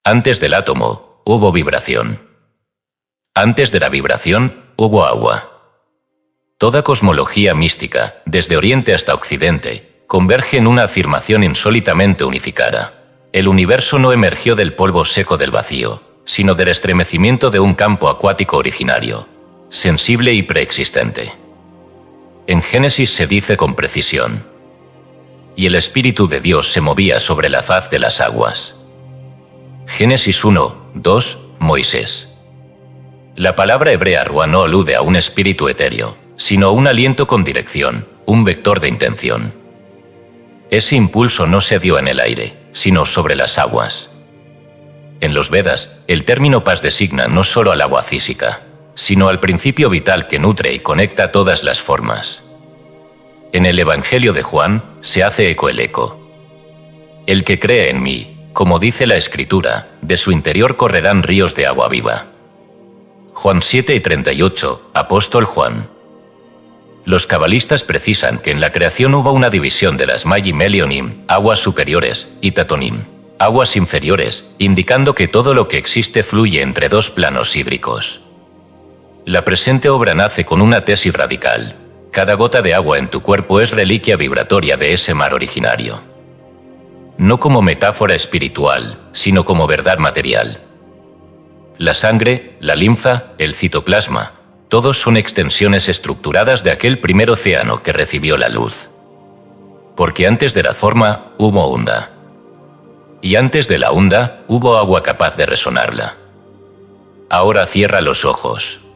Antes del átomo, hubo vibración. Antes de la vibración, hubo agua. Toda cosmología mística, desde Oriente hasta Occidente, converge en una afirmación insólitamente unificada. El universo no emergió del polvo seco del vacío, sino del estremecimiento de un campo acuático originario, sensible y preexistente. En Génesis se dice con precisión: y el Espíritu de Dios se movía sobre la faz de las aguas. Génesis 1, 2, Moisés. La palabra hebrea ruá no alude a un espíritu etéreo, sino a un aliento con dirección, un vector de intención. Ese impulso no se dio en el aire, sino sobre las aguas. En los Vedas, el término pas designa no solo al agua física, sino al principio vital que nutre y conecta todas las formas. En el Evangelio de Juan, se hace eco el eco. El que cree en mí, como dice la Escritura, de su interior correrán ríos de agua viva. Juan 7 y 38, Apóstol Juan. Los cabalistas precisan que en la creación hubo una división de las Mai y Melionim, aguas superiores, y Tatonim, aguas inferiores, indicando que todo lo que existe fluye entre dos planos hídricos. La presente obra nace con una tesis radical: cada gota de agua en tu cuerpo es reliquia vibratoria de ese mar originario. No como metáfora espiritual, sino como verdad material. La sangre, la linfa, el citoplasma, todos son extensiones estructuradas de aquel primer océano que recibió la luz. Porque antes de la forma, hubo onda. Y antes de la onda, hubo agua capaz de resonarla. Ahora cierra los ojos.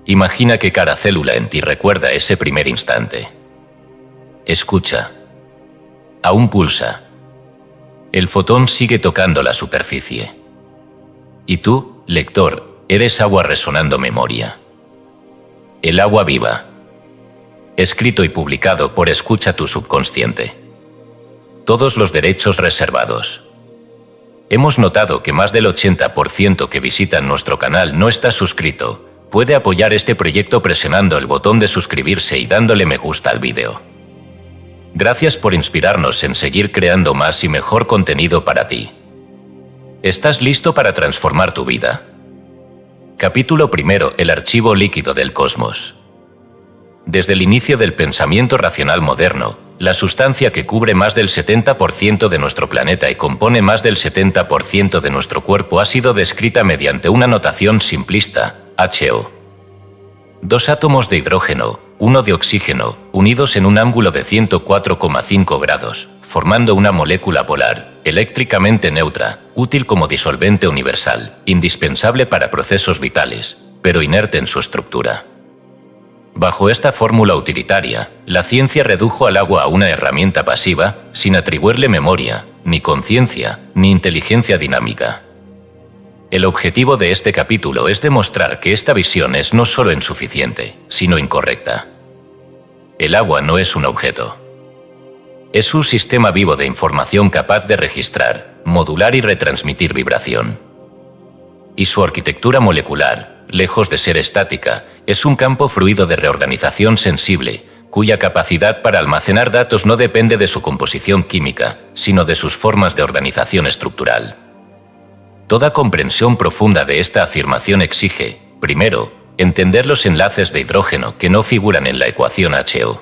Imagina que cada célula en ti recuerda ese primer instante. Escucha. Aún pulsa. El fotón sigue tocando la superficie. Y tú, lector, eres agua resonando memoria. El agua viva. Escrito y publicado por Escucha tu subconsciente. Todos los derechos reservados. Hemos notado que más del 80% que visitan nuestro canal no está suscrito. Puede apoyar este proyecto presionando el botón de suscribirse y dándole me gusta al vídeo. Gracias por inspirarnos en seguir creando más y mejor contenido para ti. ¿Estás listo para transformar tu vida? Capítulo 1. El archivo líquido del cosmos. Desde el inicio del pensamiento racional moderno, la sustancia que cubre más del 70% de nuestro planeta y compone más del 70% de nuestro cuerpo ha sido descrita mediante una notación simplista, HO. Dos átomos de hidrógeno, uno de oxígeno, unidos en un ángulo de 104,5 grados, formando una molécula polar, eléctricamente neutra, útil como disolvente universal, indispensable para procesos vitales, pero inerte en su estructura. Bajo esta fórmula utilitaria, la ciencia redujo al agua a una herramienta pasiva, sin atribuirle memoria, ni conciencia, ni inteligencia dinámica. El objetivo de este capítulo es demostrar que esta visión es no solo insuficiente, sino incorrecta. El agua no es un objeto. Es un sistema vivo de información capaz de registrar, modular y retransmitir vibración. Y su arquitectura molecular, lejos de ser estática, es un campo fluido de reorganización sensible, cuya capacidad para almacenar datos no depende de su composición química, sino de sus formas de organización estructural. Toda comprensión profunda de esta afirmación exige, primero, entender los enlaces de hidrógeno que no figuran en la ecuación HO.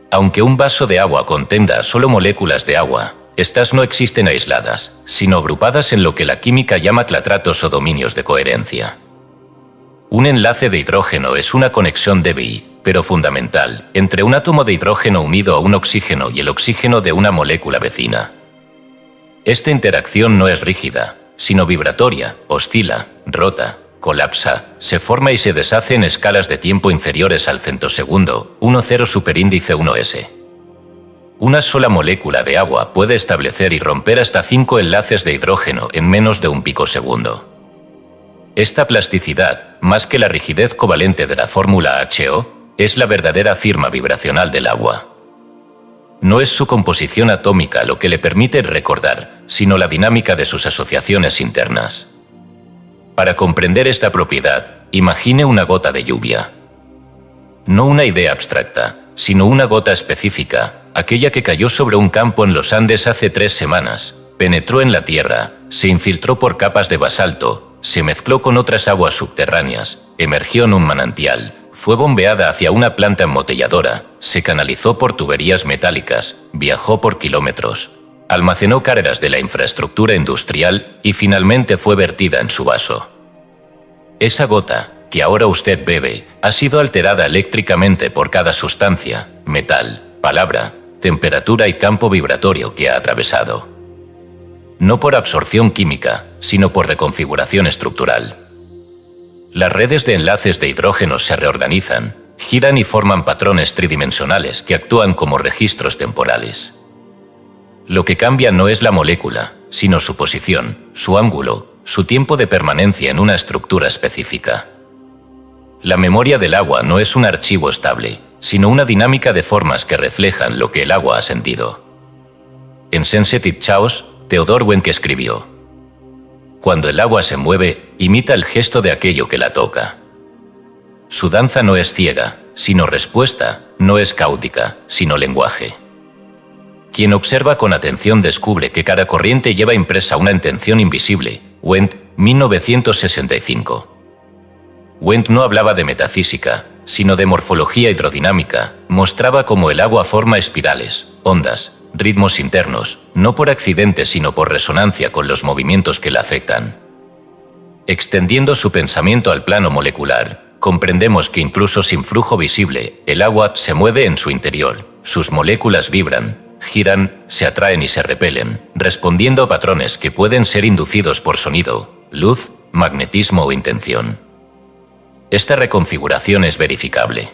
Aunque un vaso de agua contenga solo moléculas de agua, estas no existen aisladas, sino agrupadas en lo que la química llama clatratos o dominios de coherencia. Un enlace de hidrógeno es una conexión débil, pero fundamental, entre un átomo de hidrógeno unido a un oxígeno y el oxígeno de una molécula vecina. Esta interacción no es rígida, sino vibratoria, oscila, rota, colapsa, se forma y se deshace en escalas de tiempo inferiores al centosegundo, 1,0 superíndice 1s. Una sola molécula de agua puede establecer y romper hasta 5 enlaces de hidrógeno en menos de un picosegundo. Esta plasticidad, más que la rigidez covalente de la fórmula HO, es la verdadera firma vibracional del agua. No es su composición atómica lo que le permite recordar, sino la dinámica de sus asociaciones internas. Para comprender esta propiedad, imagine una gota de lluvia. No una idea abstracta, sino una gota específica, aquella que cayó sobre un campo en los Andes hace 3 semanas, penetró en la Tierra, se infiltró por capas de basalto, se mezcló con otras aguas subterráneas, emergió en un manantial, fue bombeada hacia una planta embotelladora, se canalizó por tuberías metálicas, viajó por kilómetros, almacenó cargas de la infraestructura industrial y finalmente fue vertida en su vaso. Esa gota, que ahora usted bebe, ha sido alterada eléctricamente por cada sustancia, metal, palabra, temperatura y campo vibratorio que ha atravesado. No por absorción química, sino por reconfiguración estructural. Las redes de enlaces de hidrógeno se reorganizan, giran y forman patrones tridimensionales que actúan como registros temporales. Lo que cambia no es la molécula, sino su posición, su ángulo, su tiempo de permanencia en una estructura específica. La memoria del agua no es un archivo estable, sino una dinámica de formas que reflejan lo que el agua ha sentido. En Sensitive Chaos, Theodor Wenck escribió: cuando el agua se mueve, imita el gesto de aquello que la toca. Su danza no es ciega, sino respuesta, no es caótica, sino lenguaje. Quien observa con atención descubre que cada corriente lleva impresa una intención invisible. Wendt, 1965. Wendt no hablaba de metafísica, sino de morfología hidrodinámica, mostraba cómo el agua forma espirales, ondas, ritmos internos, no por accidente sino por resonancia con los movimientos que la afectan. Extendiendo su pensamiento al plano molecular, comprendemos que incluso sin flujo visible, el agua se mueve en su interior, sus moléculas vibran, giran, se atraen y se repelen, respondiendo a patrones que pueden ser inducidos por sonido, luz, magnetismo o intención. Esta reconfiguración es verificable.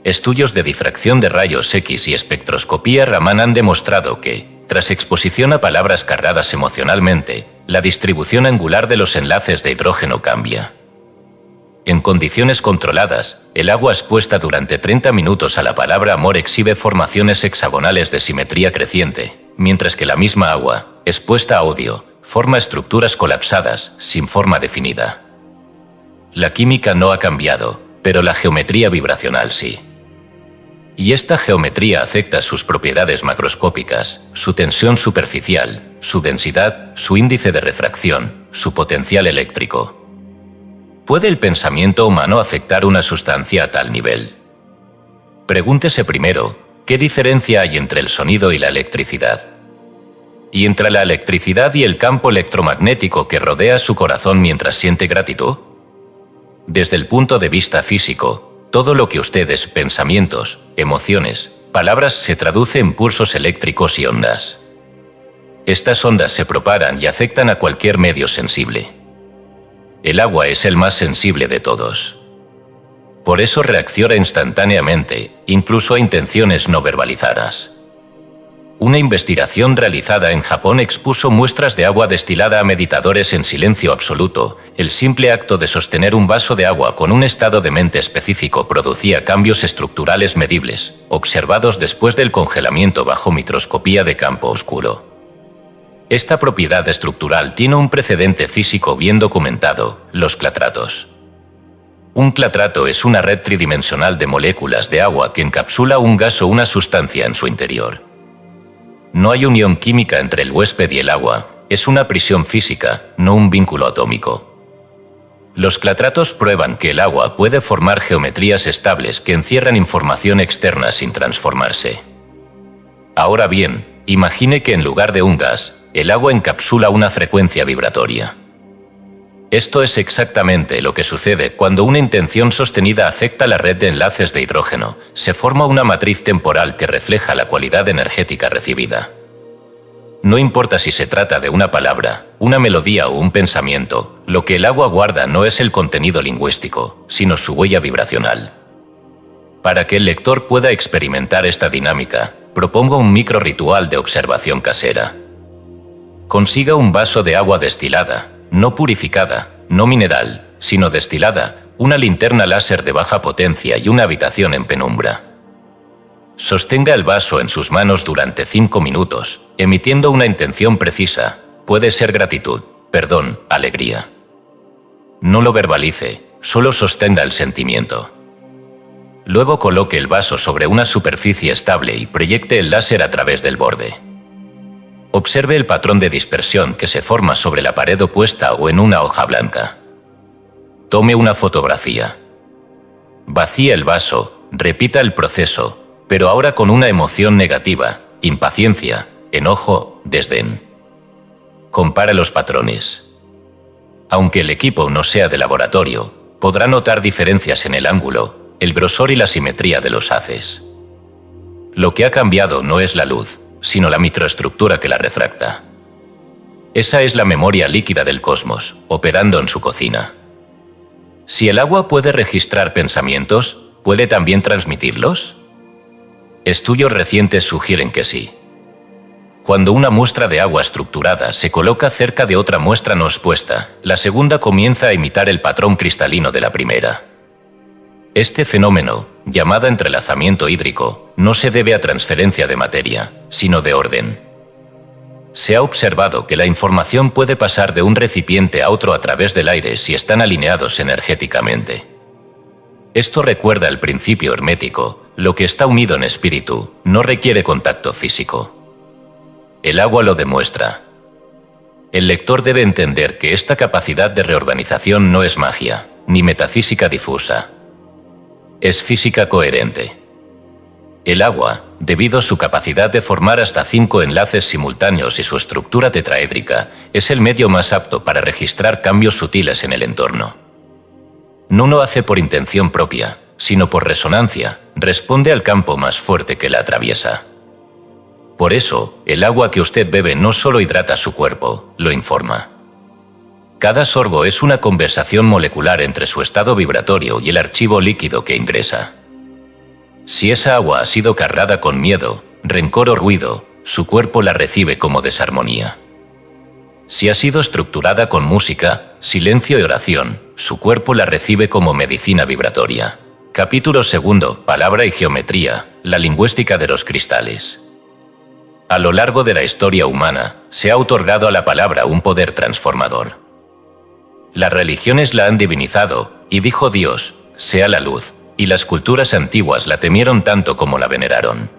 Estudios de difracción de rayos X y espectroscopía Raman han demostrado que, tras exposición a palabras cargadas emocionalmente, la distribución angular de los enlaces de hidrógeno cambia. En condiciones controladas, el agua expuesta durante 30 minutos a la palabra amor exhibe formaciones hexagonales de simetría creciente, mientras que la misma agua, expuesta a odio, forma estructuras colapsadas, sin forma definida. La química no ha cambiado, pero la geometría vibracional sí. Y esta geometría afecta sus propiedades macroscópicas, su tensión superficial, su densidad, su índice de refracción, su potencial eléctrico. ¿Puede el pensamiento humano afectar una sustancia a tal nivel? Pregúntese primero, ¿qué diferencia hay entre el sonido y la electricidad? ¿Y entre la electricidad y el campo electromagnético que rodea su corazón mientras siente gratitud? Desde el punto de vista físico, todo lo que ustedes, pensamientos, emociones, palabras se traduce en pulsos eléctricos y ondas. Estas ondas se propagan y afectan a cualquier medio sensible. El agua es el más sensible de todos. Por eso reacciona instantáneamente, incluso a intenciones no verbalizadas. Una investigación realizada en Japón expuso muestras de agua destilada a meditadores en silencio absoluto. El simple acto de sostener un vaso de agua con un estado de mente específico producía cambios estructurales medibles, observados después del congelamiento bajo microscopía de campo oscuro. Esta propiedad estructural tiene un precedente físico bien documentado: los clatratos. Un clatrato es una red tridimensional de moléculas de agua que encapsula un gas o una sustancia en su interior. No hay unión química entre el huésped y el agua, es una prisión física, no un vínculo atómico. Los clatratos prueban que el agua puede formar geometrías estables que encierran información externa sin transformarse. Ahora bien, imagine que en lugar de un gas, el agua encapsula una frecuencia vibratoria. Esto es exactamente lo que sucede cuando una intención sostenida afecta la red de enlaces de hidrógeno. Se forma una matriz temporal que refleja la cualidad energética recibida. No importa si se trata de una palabra, una melodía o un pensamiento, lo que el agua guarda no es el contenido lingüístico, sino su huella vibracional. Para que el lector pueda experimentar esta dinámica, propongo un micro ritual de observación casera. Consiga un vaso de agua destilada, no purificada, no mineral, sino destilada, una linterna láser de baja potencia y una habitación en penumbra. Sostenga el vaso en sus manos durante 5 minutos, emitiendo una intención precisa. Puede ser gratitud, perdón, alegría. No lo verbalice, solo sostenga el sentimiento. Luego coloque el vaso sobre una superficie estable y proyecte el láser a través del borde. Observe el patrón de dispersión que se forma sobre la pared opuesta o en una hoja blanca. Tome una fotografía. Vacía el vaso, repita el proceso, pero ahora con una emoción negativa, impaciencia, enojo, desdén. Compara los patrones. Aunque el equipo no sea de laboratorio, podrá notar diferencias en el ángulo, el grosor y la simetría de los haces. Lo que ha cambiado no es la luz, sino la microestructura que la refracta. Esa es la memoria líquida del cosmos, operando en su cocina. Si el agua puede registrar pensamientos, ¿puede también transmitirlos? Estudios recientes sugieren que sí. Cuando una muestra de agua estructurada se coloca cerca de otra muestra no expuesta, la segunda comienza a imitar el patrón cristalino de la primera. Este fenómeno, llamado entrelazamiento hídrico, no se debe a transferencia de materia, sino de orden. Se ha observado que la información puede pasar de un recipiente a otro a través del aire si están alineados energéticamente. Esto recuerda el principio hermético: lo que está unido en espíritu no requiere contacto físico. El agua lo demuestra. El lector debe entender que esta capacidad de reorganización no es magia, ni metafísica difusa. Es física coherente. El agua, debido a su capacidad de formar hasta 5 enlaces simultáneos y su estructura tetraédrica, es el medio más apto para registrar cambios sutiles en el entorno. No lo hace por intención propia, sino por resonancia, responde al campo más fuerte que la atraviesa. Por eso, el agua que usted bebe no solo hidrata su cuerpo, lo informa. Cada sorbo es una conversación molecular entre su estado vibratorio y el archivo líquido que ingresa. Si esa agua ha sido cargada con miedo, rencor o ruido, su cuerpo la recibe como desarmonía. Si ha sido estructurada con música, silencio y oración, su cuerpo la recibe como medicina vibratoria. Capítulo 2: Palabra y geometría, la lingüística de los cristales. A lo largo de la historia humana, se ha otorgado a la palabra un poder transformador. Las religiones la han divinizado, y dijo Dios: sea la luz, y las culturas antiguas la temieron tanto como la veneraron.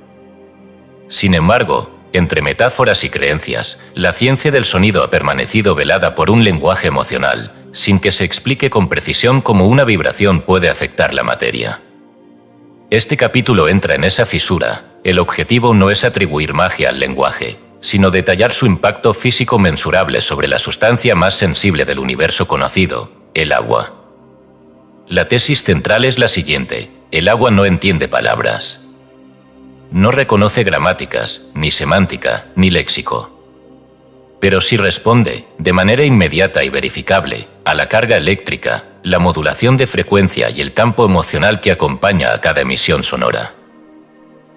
Sin embargo, entre metáforas y creencias, la ciencia del sonido ha permanecido velada por un lenguaje emocional, sin que se explique con precisión cómo una vibración puede afectar la materia. Este capítulo entra en esa fisura. El objetivo no es atribuir magia al lenguaje, sino detallar su impacto físico mensurable sobre la sustancia más sensible del universo conocido, el agua. La tesis central es la siguiente: el agua no entiende palabras. No reconoce gramáticas, ni semántica, ni léxico. Pero sí responde, de manera inmediata y verificable, a la carga eléctrica, la modulación de frecuencia y el campo emocional que acompaña a cada emisión sonora.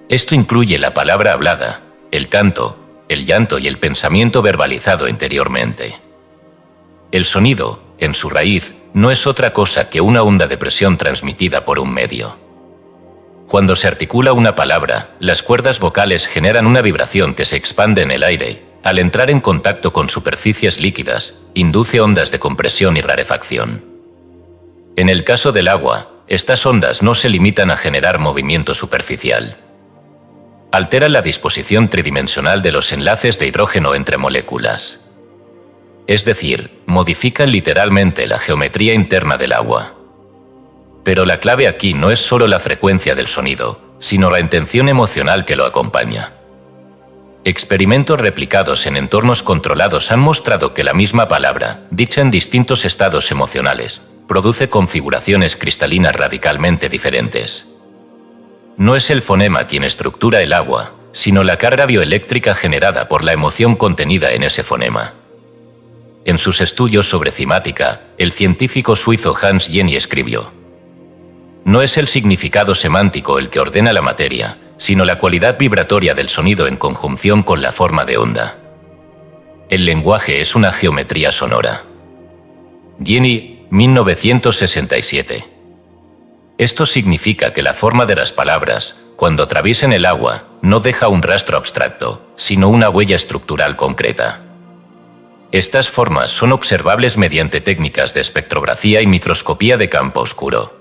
Esto incluye la palabra hablada, el canto, el llanto y el pensamiento verbalizado interiormente. El sonido, en su raíz, no es otra cosa que una onda de presión transmitida por un medio. Cuando se articula una palabra, las cuerdas vocales generan una vibración que se expande en el aire. Al entrar en contacto con superficies líquidas, induce ondas de compresión y rarefacción. En el caso del agua, estas ondas no se limitan a generar movimiento superficial. Alteran la disposición tridimensional de los enlaces de hidrógeno entre moléculas. Es decir, modifican literalmente la geometría interna del agua. Pero la clave aquí no es solo la frecuencia del sonido, sino la intención emocional que lo acompaña. Experimentos replicados en entornos controlados han mostrado que la misma palabra, dicha en distintos estados emocionales, produce configuraciones cristalinas radicalmente diferentes. No es el fonema quien estructura el agua, sino la carga bioeléctrica generada por la emoción contenida en ese fonema. En sus estudios sobre cimática, el científico suizo Hans Jenny escribió: no es el significado semántico el que ordena la materia, sino la cualidad vibratoria del sonido en conjunción con la forma de onda. El lenguaje es una geometría sonora. Jenny, 1967. Esto significa que la forma de las palabras, cuando atraviesan el agua, no deja un rastro abstracto, sino una huella estructural concreta. Estas formas son observables mediante técnicas de espectrografía y microscopía de campo oscuro.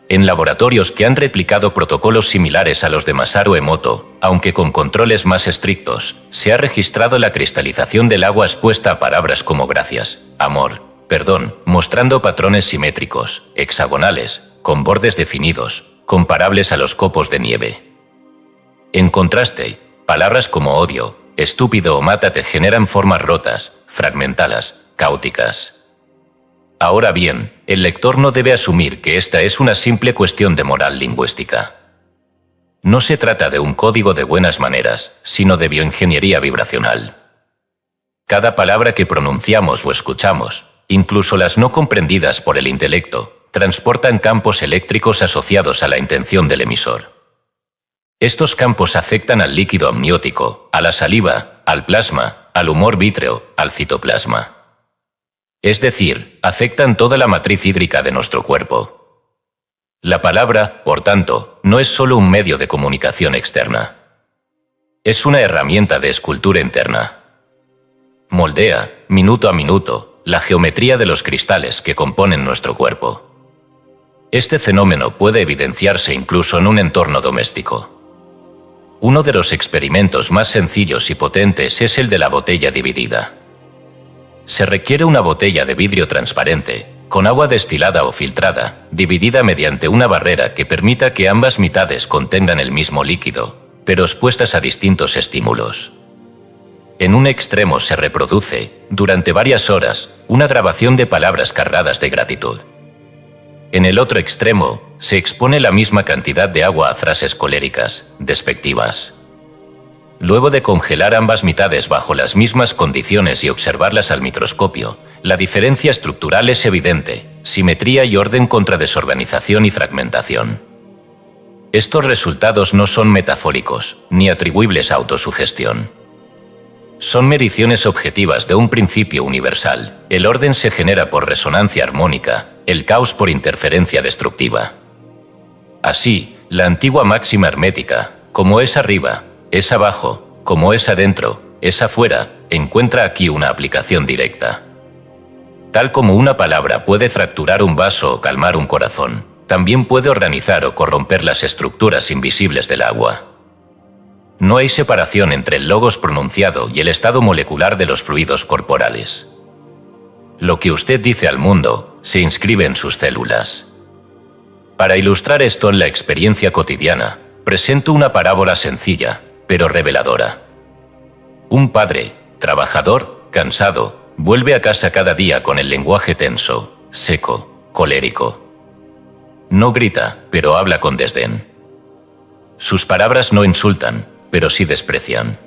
En laboratorios que han replicado protocolos similares a los de Masaru Emoto, aunque con controles más estrictos, se ha registrado la cristalización del agua expuesta a palabras como gracias, amor, perdón, mostrando patrones simétricos, hexagonales, con bordes definidos, comparables a los copos de nieve. En contraste, palabras como odio, estúpido o mátate generan formas rotas, fragmentadas, caóticas. Ahora bien, el lector no debe asumir que esta es una simple cuestión de moral lingüística. No se trata de un código de buenas maneras, sino de bioingeniería vibracional. Cada palabra que pronunciamos o escuchamos, incluso las no comprendidas por el intelecto, transportan campos eléctricos asociados a la intención del emisor. Estos campos afectan al líquido amniótico, a la saliva, al plasma, al humor vítreo, al citoplasma. Es decir, afectan toda la matriz hídrica de nuestro cuerpo. La palabra, por tanto, no es solo un medio de comunicación externa. Es una herramienta de escultura interna. Moldea, minuto a minuto, la geometría de los cristales que componen nuestro cuerpo. Este fenómeno puede evidenciarse incluso en un entorno doméstico. Uno de los experimentos más sencillos y potentes es el de la botella dividida. Se requiere una botella de vidrio transparente, con agua destilada o filtrada, dividida mediante una barrera que permita que ambas mitades contengan el mismo líquido, pero expuestas a distintos estímulos. En un extremo se reproduce, durante varias horas, una grabación de palabras cargadas de gratitud. En el otro extremo, se expone la misma cantidad de agua a frases coléricas, despectivas. Luego de congelar ambas mitades bajo las mismas condiciones y observarlas al microscopio, la diferencia estructural es evidente, simetría y orden contra desorganización y fragmentación. Estos resultados no son metafóricos, ni atribuibles a autosugestión. Son mediciones objetivas de un principio universal. El orden se genera por resonancia armónica, el caos por interferencia destructiva. Así, la antigua máxima hermética, como es arriba, es abajo, como es adentro, es afuera, encuentra aquí una aplicación directa. Tal como una palabra puede fracturar un vaso o calmar un corazón, también puede organizar o corromper las estructuras invisibles del agua. No hay separación entre el logos pronunciado y el estado molecular de los fluidos corporales. Lo que usted dice al mundo se inscribe en sus células. Para ilustrar esto en la experiencia cotidiana, presento una parábola sencilla, pero reveladora. Un padre, trabajador, cansado, vuelve a casa cada día con el lenguaje tenso, seco, colérico. No grita, pero habla con desdén. Sus palabras no insultan, pero sí desprecian.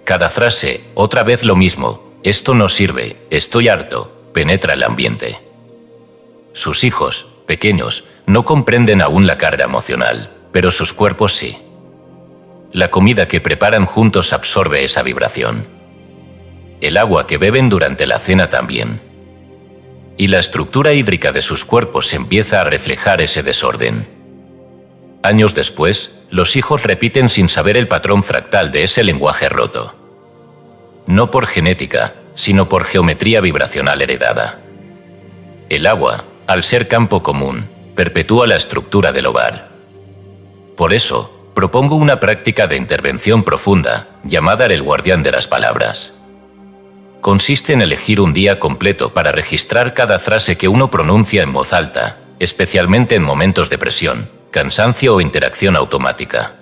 Cada frase, otra vez lo mismo, esto no sirve, estoy harto, penetra el ambiente. Sus hijos, pequeños, no comprenden aún la carga emocional, pero sus cuerpos sí. La comida que preparan juntos absorbe esa vibración. El agua que beben durante la cena también. Y la estructura hídrica de sus cuerpos empieza a reflejar ese desorden. Años después, los hijos repiten sin saber el patrón fractal de ese lenguaje roto. No por genética, sino por geometría vibracional heredada. El agua, al ser campo común, perpetúa la estructura del hogar. Por eso, propongo una práctica de intervención profunda, llamada el guardián de las palabras. Consiste en elegir un día completo para registrar cada frase que uno pronuncia en voz alta, especialmente en momentos de presión, cansancio o interacción automática.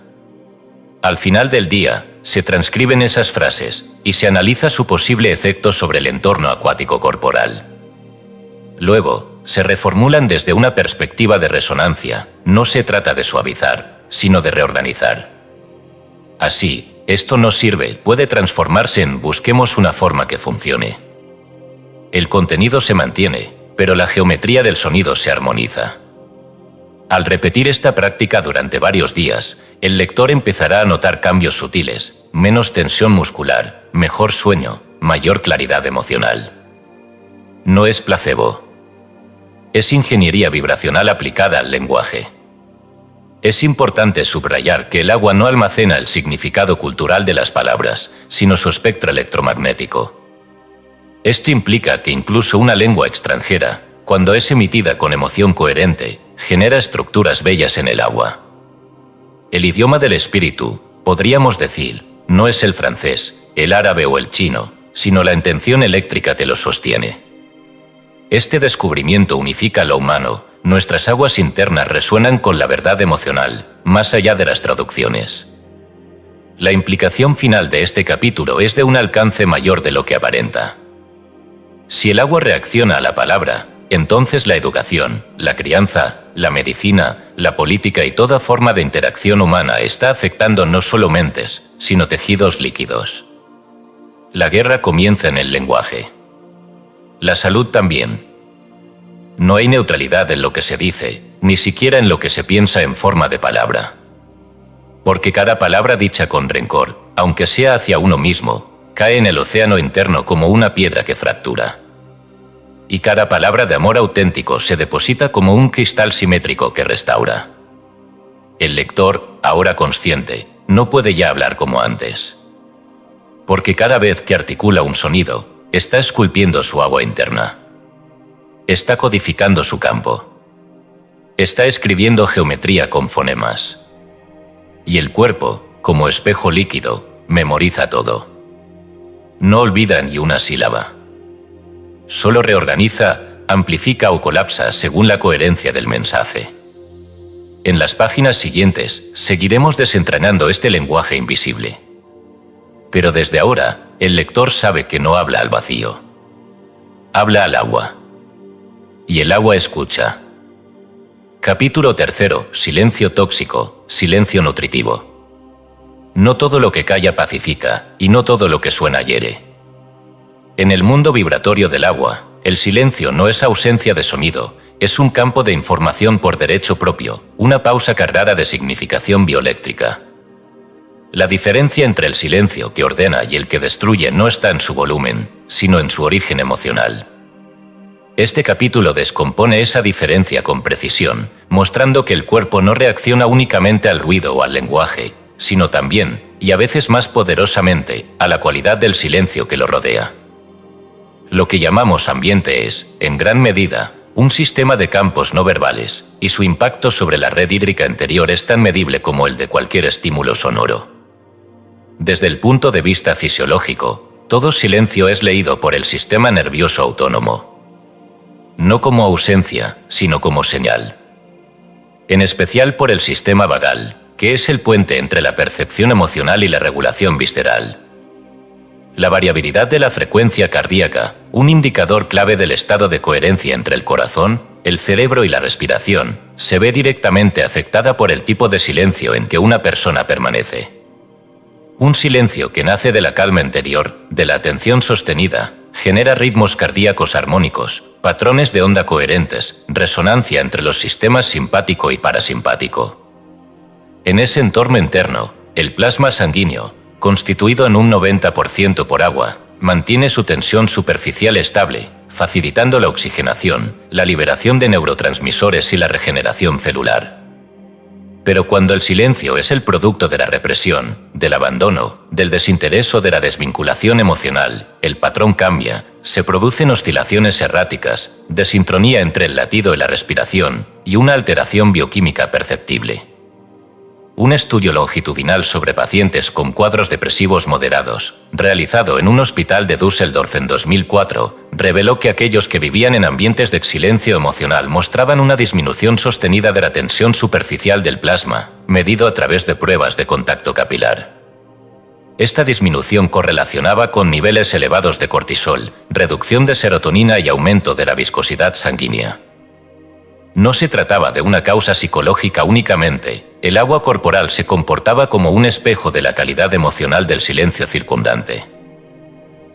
Al final del día, se transcriben esas frases y se analiza su posible efecto sobre el entorno acuático corporal. Luego, se reformulan desde una perspectiva de resonancia. No se trata de suavizar, sino de reorganizar. Así, esto no sirve, puede transformarse en busquemos una forma que funcione. El contenido se mantiene, pero la geometría del sonido se armoniza. Al repetir esta práctica durante varios días, el lector empezará a notar cambios sutiles, menos tensión muscular, mejor sueño, mayor claridad emocional. No es placebo. Es ingeniería vibracional aplicada al lenguaje. Es importante subrayar que el agua no almacena el significado cultural de las palabras, sino su espectro electromagnético. Esto implica que incluso una lengua extranjera, cuando es emitida con emoción coherente, genera estructuras bellas en el agua. El idioma del espíritu, podríamos decir, no es el francés, el árabe o el chino, sino la intención eléctrica que lo sostiene. Este descubrimiento unifica lo humano, nuestras aguas internas resuenan con la verdad emocional, más allá de las traducciones. La implicación final de este capítulo es de un alcance mayor de lo que aparenta. Si el agua reacciona a la palabra, entonces la educación, la crianza, la medicina, la política y toda forma de interacción humana está afectando no solo mentes, sino tejidos líquidos. La guerra comienza en el lenguaje. La salud también. No hay neutralidad en lo que se dice, ni siquiera en lo que se piensa en forma de palabra. Porque cada palabra dicha con rencor, aunque sea hacia uno mismo, cae en el océano interno como una piedra que fractura. Y cada palabra de amor auténtico se deposita como un cristal simétrico que restaura. El lector, ahora consciente, no puede ya hablar como antes. Porque cada vez que articula un sonido, está esculpiendo su agua interna. Está codificando su campo. Está escribiendo geometría con fonemas. Y el cuerpo, como espejo líquido, memoriza todo. No olvida ni una sílaba. Solo reorganiza, amplifica o colapsa según la coherencia del mensaje. En las páginas siguientes, seguiremos desentrañando este lenguaje invisible. Pero desde ahora, el lector sabe que no habla al vacío. Habla al agua. Y el agua escucha. Capítulo 3. Silencio tóxico, silencio nutritivo. No todo lo que calla pacifica, y no todo lo que suena hiere. En el mundo vibratorio del agua, el silencio no es ausencia de sonido, es un campo de información por derecho propio, una pausa cargada de significación bioeléctrica. La diferencia entre el silencio que ordena y el que destruye no está en su volumen, sino en su origen emocional. Este capítulo descompone esa diferencia con precisión, mostrando que el cuerpo no reacciona únicamente al ruido o al lenguaje, sino también, y a veces más poderosamente, a la cualidad del silencio que lo rodea. Lo que llamamos ambiente es, en gran medida, un sistema de campos no verbales, y su impacto sobre la red hídrica interior es tan medible como el de cualquier estímulo sonoro. Desde el punto de vista fisiológico, todo silencio es leído por el sistema nervioso autónomo. No como ausencia, sino como señal. En especial por el sistema vagal, que es el puente entre la percepción emocional y la regulación visceral. La variabilidad de la frecuencia cardíaca, un indicador clave del estado de coherencia entre el corazón, el cerebro y la respiración, se ve directamente afectada por el tipo de silencio en que una persona permanece. Un silencio que nace de la calma interior, de la atención sostenida, genera ritmos cardíacos armónicos, patrones de onda coherentes, resonancia entre los sistemas simpático y parasimpático. En ese entorno interno, el plasma sanguíneo, constituido en un 90% por agua, mantiene su tensión superficial estable, facilitando la oxigenación, la liberación de neurotransmisores y la regeneración celular. Pero cuando el silencio es el producto de la represión, del abandono, del desinterés o de la desvinculación emocional, el patrón cambia, se producen oscilaciones erráticas, desincronía entre el latido y la respiración, y una alteración bioquímica perceptible. Un estudio longitudinal sobre pacientes con cuadros depresivos moderados, realizado en un hospital de Düsseldorf en 2004, reveló que aquellos que vivían en ambientes de silencio emocional mostraban una disminución sostenida de la tensión superficial del plasma, medido a través de pruebas de contacto capilar. Esta disminución correlacionaba con niveles elevados de cortisol, reducción de serotonina y aumento de la viscosidad sanguínea. No se trataba de una causa psicológica únicamente, el agua corporal se comportaba como un espejo de la calidad emocional del silencio circundante.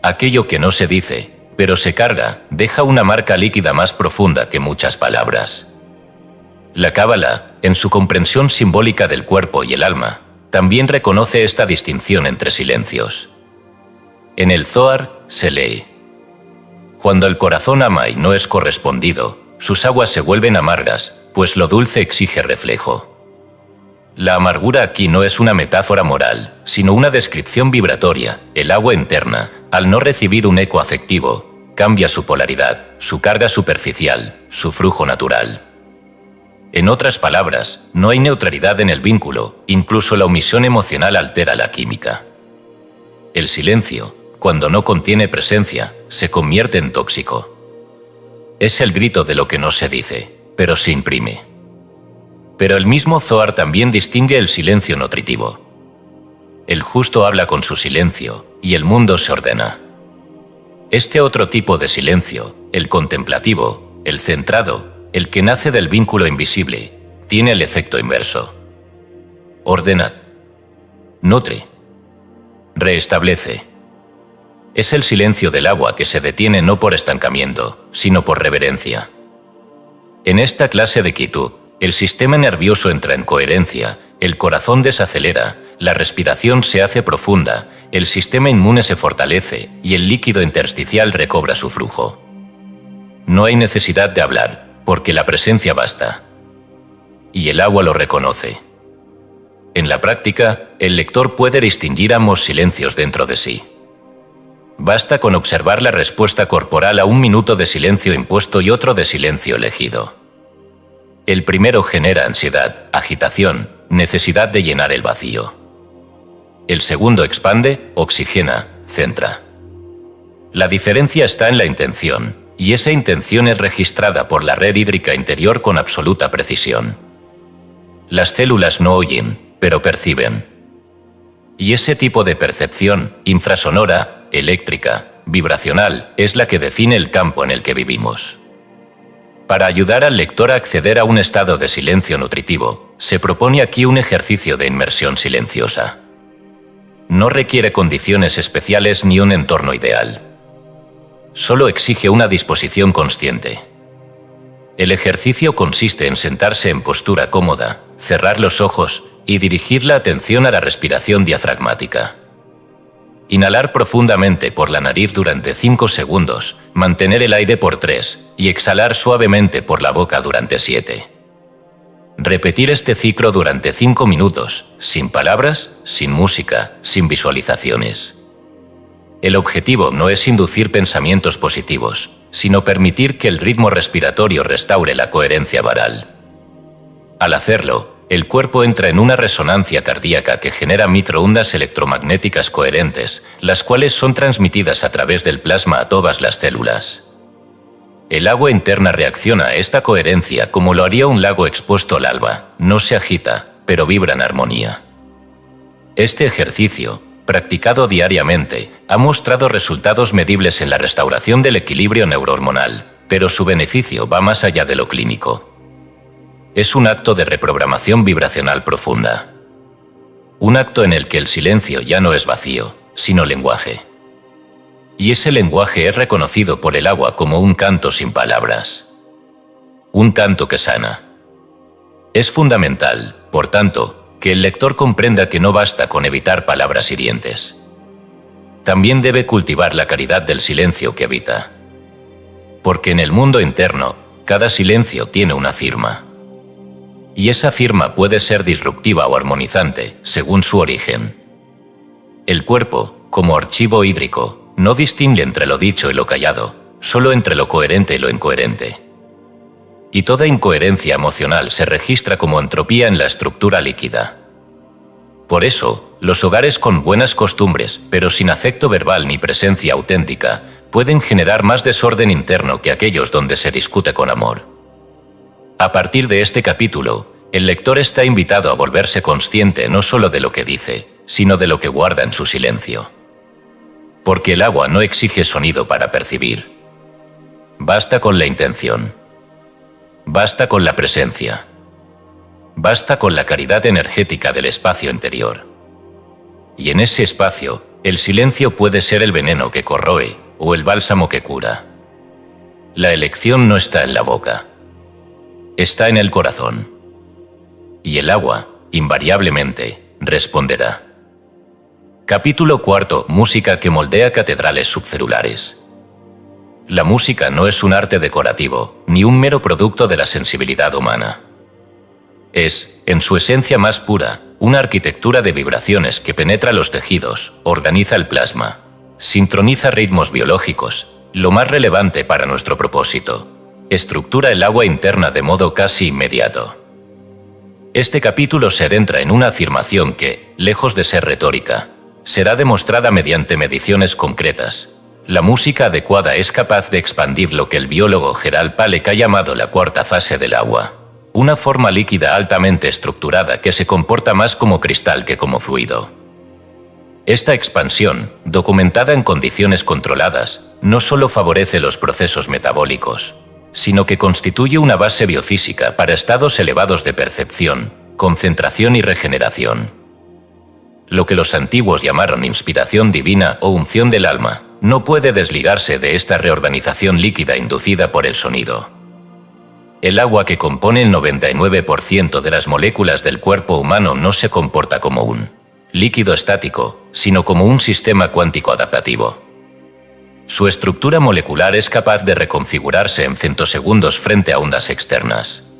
Aquello que no se dice, pero se carga, deja una marca líquida más profunda que muchas palabras. La Cábala, en su comprensión simbólica del cuerpo y el alma, también reconoce esta distinción entre silencios. En el Zohar se lee: cuando el corazón ama y no es correspondido, sus aguas se vuelven amargas, pues lo dulce exige reflejo. La amargura aquí no es una metáfora moral, sino una descripción vibratoria. El agua interna, al no recibir un eco afectivo, cambia su polaridad, su carga superficial, su flujo natural. En otras palabras, no hay neutralidad en el vínculo, incluso la omisión emocional altera la química. El silencio, cuando no contiene presencia, se convierte en tóxico. Es el grito de lo que no se dice, pero se imprime. Pero el mismo Zohar también distingue el silencio nutritivo. El justo habla con su silencio, y el mundo se ordena. Este otro tipo de silencio, el contemplativo, el centrado, el que nace del vínculo invisible, tiene el efecto inverso. Ordena, nutre, reestablece. Es el silencio del agua que se detiene no por estancamiento, sino por reverencia. En esta clase de quietud, el sistema nervioso entra en coherencia, el corazón desacelera, la respiración se hace profunda, el sistema inmune se fortalece y el líquido intersticial recobra su flujo. No hay necesidad de hablar, porque la presencia basta. Y el agua lo reconoce. En la práctica, el lector puede distinguir ambos silencios dentro de sí. Basta con observar la respuesta corporal a un minuto de silencio impuesto y otro de silencio elegido. El primero genera ansiedad, agitación, necesidad de llenar el vacío. El segundo expande, oxigena, centra. La diferencia está en la intención, y esa intención es registrada por la red hídrica interior con absoluta precisión. Las células no oyen, pero perciben. Y ese tipo de percepción, infrasonora, eléctrica, vibracional, es la que define el campo en el que vivimos. Para ayudar al lector a acceder a un estado de silencio nutritivo, se propone aquí un ejercicio de inmersión silenciosa. No requiere condiciones especiales ni un entorno ideal. Solo exige una disposición consciente. El ejercicio consiste en sentarse en postura cómoda, cerrar los ojos y dirigir la atención a la respiración diafragmática. Inhalar profundamente por la nariz durante 5 segundos, mantener el aire por 3 y exhalar suavemente por la boca durante 7. Repetir este ciclo durante 5 minutos, sin palabras, sin música, sin visualizaciones. El objetivo no es inducir pensamientos positivos, sino permitir que el ritmo respiratorio restaure la coherencia varal. Al hacerlo, el cuerpo entra en una resonancia cardíaca que genera microondas electromagnéticas coherentes, las cuales son transmitidas a través del plasma a todas las células. El agua interna reacciona a esta coherencia como lo haría un lago expuesto al alba, no se agita, pero vibra en armonía. Este ejercicio, practicado diariamente, ha mostrado resultados medibles en la restauración del equilibrio neurohormonal, pero su beneficio va más allá de lo clínico. Es un acto de reprogramación vibracional profunda. Un acto en el que el silencio ya no es vacío, sino lenguaje. Y ese lenguaje es reconocido por el agua como un canto sin palabras. Un canto que sana. Es fundamental, por tanto, que el lector comprenda que no basta con evitar palabras hirientes. También debe cultivar la caridad del silencio que habita. Porque en el mundo interno, cada silencio tiene una firma. Y esa firma puede ser disruptiva o armonizante, según su origen. El cuerpo, como archivo hídrico, no distingue entre lo dicho y lo callado, solo entre lo coherente y lo incoherente. Y toda incoherencia emocional se registra como entropía en la estructura líquida. Por eso, los hogares con buenas costumbres, pero sin afecto verbal ni presencia auténtica, pueden generar más desorden interno que aquellos donde se discute con amor. A partir de este capítulo, el lector está invitado a volverse consciente no solo de lo que dice, sino de lo que guarda en su silencio. Porque el agua no exige sonido para percibir. Basta con la intención. Basta con la presencia. Basta con la caridad energética del espacio interior. Y en ese espacio, el silencio puede ser el veneno que corroe o el bálsamo que cura. La elección no está en la boca. Está en el corazón. Y el agua, invariablemente, responderá. Capítulo 4. Música que moldea catedrales subcelulares. La música no es un arte decorativo, ni un mero producto de la sensibilidad humana. Es, en su esencia más pura, una arquitectura de vibraciones que penetra los tejidos, organiza el plasma, sincroniza ritmos biológicos, lo más relevante para nuestro propósito, estructura el agua interna de modo casi inmediato. Este capítulo se adentra en una afirmación que, lejos de ser retórica, será demostrada mediante mediciones concretas. La música adecuada es capaz de expandir lo que el biólogo Gerald Palek ha llamado la cuarta fase del agua, una forma líquida altamente estructurada que se comporta más como cristal que como fluido. Esta expansión, documentada en condiciones controladas, no solo favorece los procesos metabólicos, sino que constituye una base biofísica para estados elevados de percepción, concentración y regeneración. Lo que los antiguos llamaron inspiración divina o unción del alma, no puede desligarse de esta reorganización líquida inducida por el sonido. El agua, que compone el 99% de las moléculas del cuerpo humano, no se comporta como un líquido estático, sino como un sistema cuántico adaptativo. Su estructura molecular es capaz de reconfigurarse en femtosegundos frente a ondas externas.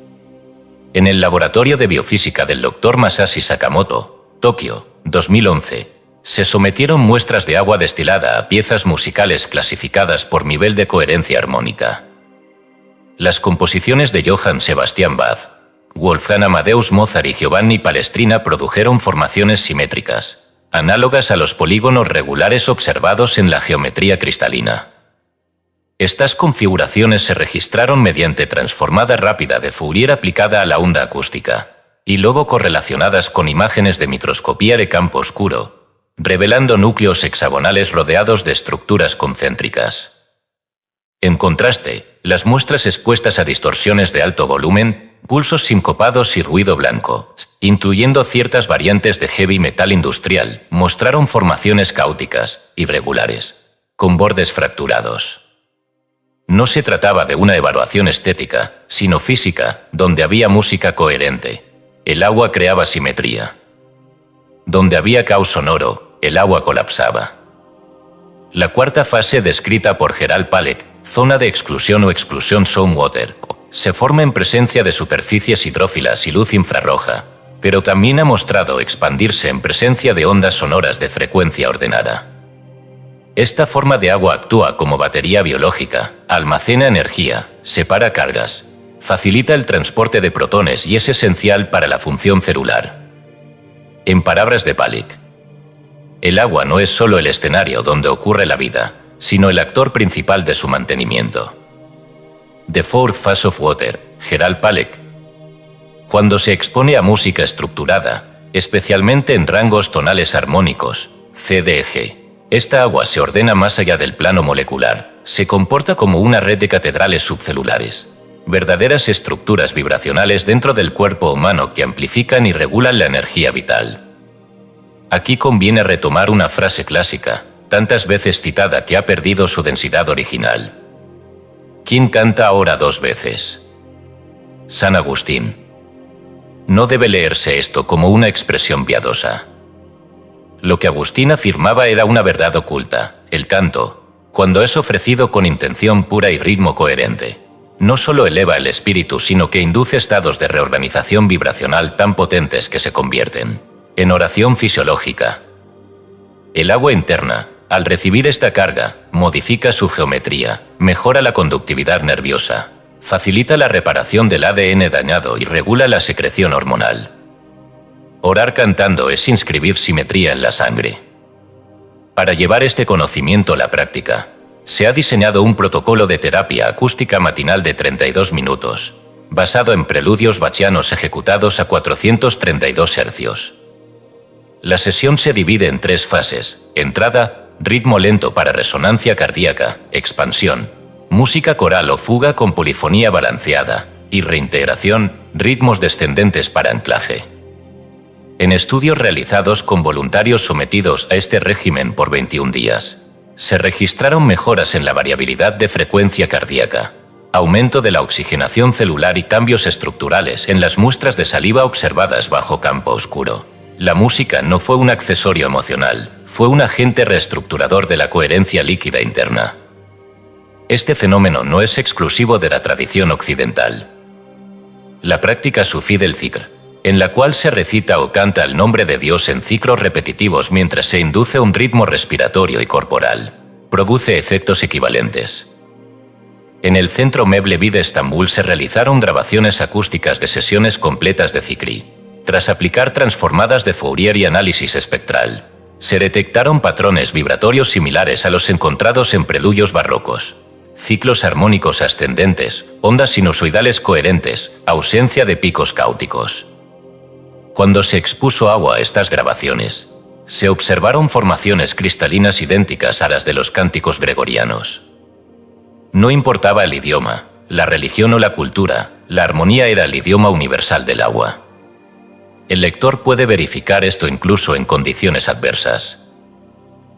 En el Laboratorio de Biofísica del Dr. Masashi Sakamoto, Tokio, 2011, se sometieron muestras de agua destilada a piezas musicales clasificadas por nivel de coherencia armónica. Las composiciones de Johann Sebastian Bach, Wolfgang Amadeus Mozart y Giovanni Palestrina produjeron formaciones simétricas, análogas a los polígonos regulares observados en la geometría cristalina. Estas configuraciones se registraron mediante transformada rápida de Fourier aplicada a la onda acústica, y luego correlacionadas con imágenes de microscopía de campo oscuro, revelando núcleos hexagonales rodeados de estructuras concéntricas. En contraste, las muestras expuestas a distorsiones de alto volumen, pulsos sincopados y ruido blanco, incluyendo ciertas variantes de heavy metal industrial, mostraron formaciones caóticas, irregulares, con bordes fracturados. No se trataba de una evaluación estética, sino física, donde había música coherente. El agua creaba simetría. Donde había caos sonoro, el agua colapsaba. La cuarta fase, descrita por Gerald Palek, zona de exclusión o exclusión soundwater, se forma en presencia de superficies hidrófilas y luz infrarroja, pero también ha mostrado expandirse en presencia de ondas sonoras de frecuencia ordenada. Esta forma de agua actúa como batería biológica, almacena energía, separa cargas, facilita el transporte de protones y es esencial para la función celular. En palabras de Palek, el agua no es solo el escenario donde ocurre la vida, sino el actor principal de su mantenimiento. The Fourth Phase of Water, Gerald Palek. Cuando se expone a música estructurada, especialmente en rangos tonales armónicos, CDG, esta agua se ordena más allá del plano molecular, se comporta como una red de catedrales subcelulares, verdaderas estructuras vibracionales dentro del cuerpo humano que amplifican y regulan la energía vital. Aquí conviene retomar una frase clásica, tantas veces citada que ha perdido su densidad original. ¿Quién canta ahora dos veces? San Agustín. No debe leerse esto como una expresión piadosa. Lo que Agustín afirmaba era una verdad oculta: el canto, cuando es ofrecido con intención pura y ritmo coherente, no solo eleva el espíritu, sino que induce estados de reorganización vibracional tan potentes que se convierten en oración fisiológica. El agua interna, al recibir esta carga, modifica su geometría, mejora la conductividad nerviosa, facilita la reparación del ADN dañado y regula la secreción hormonal. Orar cantando es inscribir simetría en la sangre. Para llevar este conocimiento a la práctica, se ha diseñado un protocolo de terapia acústica matinal de 32 minutos, basado en preludios bachianos ejecutados a 432 Hz. La sesión se divide en tres fases: entrada, ritmo lento para resonancia cardíaca, expansión, música coral o fuga con polifonía balanceada, y reintegración, ritmos descendentes para anclaje. En estudios realizados con voluntarios sometidos a este régimen por 21 días, se registraron mejoras en la variabilidad de frecuencia cardíaca, aumento de la oxigenación celular y cambios estructurales en las muestras de saliva observadas bajo campo oscuro. La música no fue un accesorio emocional, fue un agente reestructurador de la coherencia líquida interna. Este fenómeno no es exclusivo de la tradición occidental. La práctica sufí del zikr, en la cual se recita o canta el nombre de Dios en ciclos repetitivos mientras se induce un ritmo respiratorio y corporal, produce efectos equivalentes. En el Centro Mevlevi de Estambul se realizaron grabaciones acústicas de sesiones completas de zikri, tras aplicar transformadas de Fourier y análisis espectral, se detectaron patrones vibratorios similares a los encontrados en preludios barrocos, ciclos armónicos ascendentes, ondas sinusoidales coherentes, ausencia de picos cáuticos. Cuando se expuso agua a estas grabaciones, se observaron formaciones cristalinas idénticas a las de los cánticos gregorianos. No importaba el idioma, la religión o la cultura, la armonía era el idioma universal del agua. El lector puede verificar esto incluso en condiciones adversas.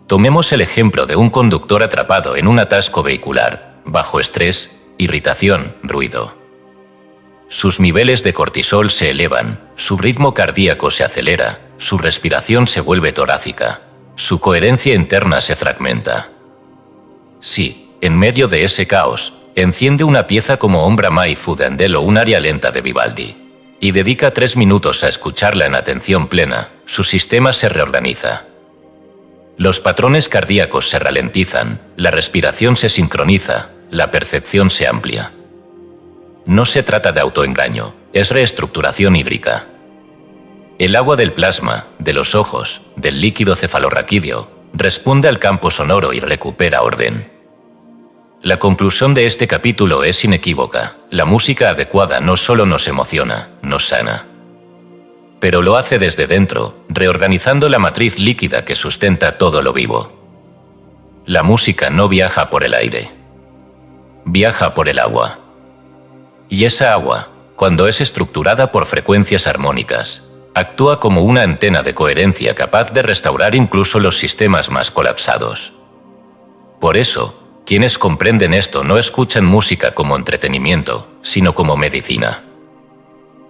Tomemos el ejemplo de un conductor atrapado en un atasco vehicular, bajo estrés, irritación, ruido. Sus niveles de cortisol se elevan, su ritmo cardíaco se acelera, su respiración se vuelve torácica, su coherencia interna se fragmenta. Sí, en medio de ese caos, enciende una pieza como Ombra mai fu d'Andel o un aria lenta de Vivaldi, y dedica 3 minutos a escucharla en atención plena, su sistema se reorganiza. Los patrones cardíacos se ralentizan, la respiración se sincroniza, la percepción se amplia. No se trata de autoengaño, es reestructuración hídrica. El agua del plasma, de los ojos, del líquido cefalorraquídeo, responde al campo sonoro y recupera orden. La conclusión de este capítulo es inequívoca: la música adecuada no solo nos emociona, nos sana. Pero lo hace desde dentro, reorganizando la matriz líquida que sustenta todo lo vivo. La música no viaja por el aire. Viaja por el agua. Y esa agua, cuando es estructurada por frecuencias armónicas, actúa como una antena de coherencia capaz de restaurar incluso los sistemas más colapsados. Por eso, quienes comprenden esto no escuchan música como entretenimiento, sino como medicina.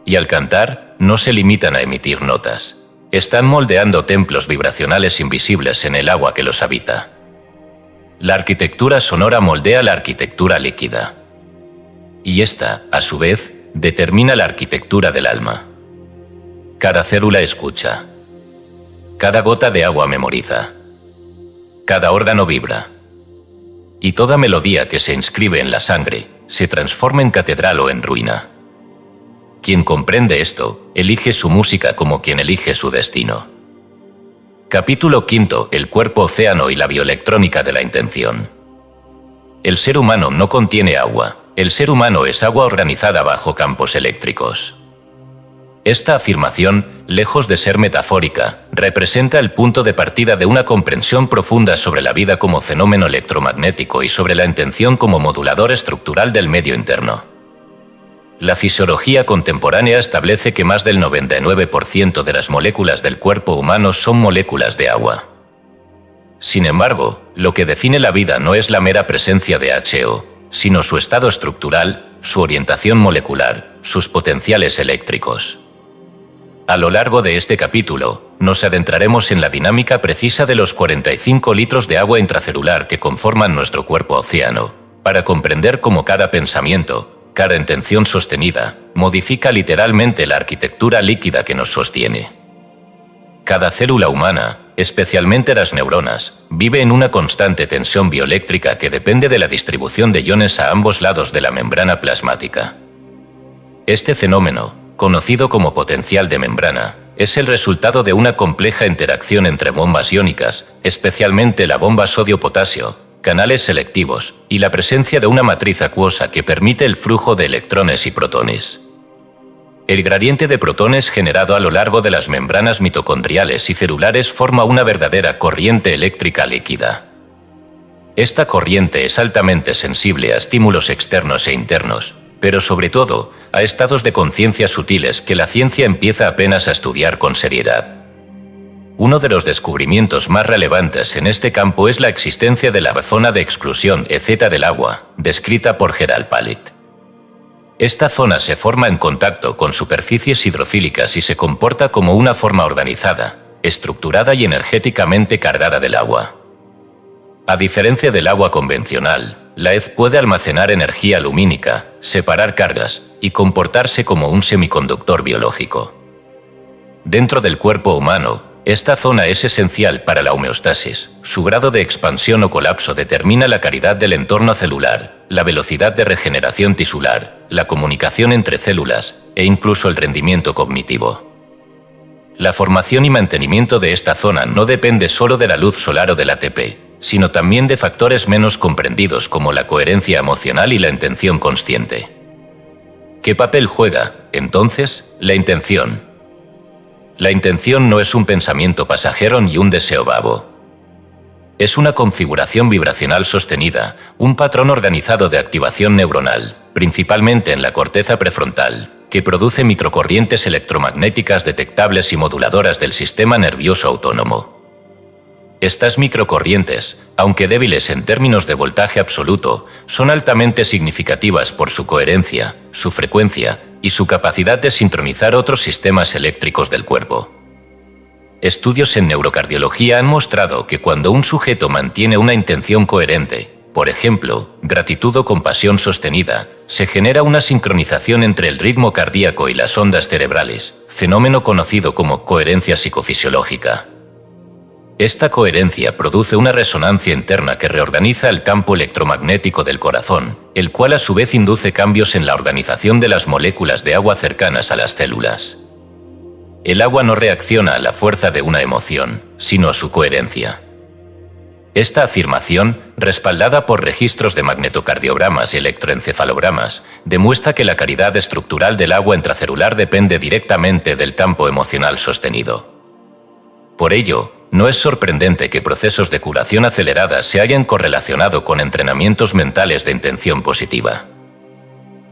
Y al cantar, no se limitan a emitir notas. Están moldeando templos vibracionales invisibles en el agua que los habita. La arquitectura sonora moldea la arquitectura líquida. Y esta, a su vez, determina la arquitectura del alma. Cada célula escucha. Cada gota de agua memoriza. Cada órgano vibra. Y toda melodía que se inscribe en la sangre se transforma en catedral o en ruina. Quien comprende esto, elige su música como quien elige su destino. Capítulo 5: el cuerpo océano y la bioelectrónica de la intención. El ser humano no contiene agua, el ser humano es agua organizada bajo campos eléctricos. Esta afirmación, lejos de ser metafórica, representa el punto de partida de una comprensión profunda sobre la vida como fenómeno electromagnético y sobre la intención como modulador estructural del medio interno. La fisiología contemporánea establece que más del 99% de las moléculas del cuerpo humano son moléculas de agua. Sin embargo, lo que define la vida no es la mera presencia de HO, sino su estado estructural, su orientación molecular, sus potenciales eléctricos. A lo largo de este capítulo, nos adentraremos en la dinámica precisa de los 45 litros de agua intracelular que conforman nuestro cuerpo océano, para comprender cómo cada pensamiento, cada intención sostenida, modifica literalmente la arquitectura líquida que nos sostiene. Cada célula humana, especialmente las neuronas, vive en una constante tensión bioeléctrica que depende de la distribución de iones a ambos lados de la membrana plasmática. Este fenómeno, conocido como potencial de membrana, es el resultado de una compleja interacción entre bombas iónicas, especialmente la bomba sodio-potasio, canales selectivos y la presencia de una matriz acuosa que permite el flujo de electrones y protones. El gradiente de protones generado a lo largo de las membranas mitocondriales y celulares forma una verdadera corriente eléctrica líquida. Esta corriente es altamente sensible a estímulos externos e internos, pero sobre todo a estados de conciencia sutiles que la ciencia empieza apenas a estudiar con seriedad. Uno de los descubrimientos más relevantes en este campo es la existencia de la zona de exclusión EZ del agua, descrita por Gerald Palit. Esta zona se forma en contacto con superficies hidrofílicas y se comporta como una forma organizada, estructurada y energéticamente cargada del agua. A diferencia del agua convencional, la EZ puede almacenar energía lumínica, separar cargas y comportarse como un semiconductor biológico. Dentro del cuerpo humano, esta zona es esencial para la homeostasis. Su grado de expansión o colapso determina la calidad del entorno celular, la velocidad de regeneración tisular, la comunicación entre células e incluso el rendimiento cognitivo. La formación y mantenimiento de esta zona no depende solo de la luz solar o del ATP, sino también de factores menos comprendidos como la coherencia emocional y la intención consciente. ¿Qué papel juega, entonces, la intención? La intención no es un pensamiento pasajero ni un deseo vago. Es una configuración vibracional sostenida, un patrón organizado de activación neuronal, principalmente en la corteza prefrontal, que produce microcorrientes electromagnéticas detectables y moduladoras del sistema nervioso autónomo. Estas microcorrientes, aunque débiles en términos de voltaje absoluto, son altamente significativas por su coherencia, su frecuencia y su capacidad de sincronizar otros sistemas eléctricos del cuerpo. Estudios en neurocardiología han mostrado que cuando un sujeto mantiene una intención coherente, por ejemplo, gratitud o compasión sostenida, se genera una sincronización entre el ritmo cardíaco y las ondas cerebrales, fenómeno conocido como coherencia psicofisiológica. Esta coherencia produce una resonancia interna que reorganiza el campo electromagnético del corazón, el cual a su vez induce cambios en la organización de las moléculas de agua cercanas a las células. El agua no reacciona a la fuerza de una emoción, sino a su coherencia. Esta afirmación, respaldada por registros de magnetocardiogramas y electroencefalogramas, demuestra que la calidad estructural del agua intracelular depende directamente del campo emocional sostenido. Por ello, no es sorprendente que procesos de curación aceleradas se hayan correlacionado con entrenamientos mentales de intención positiva.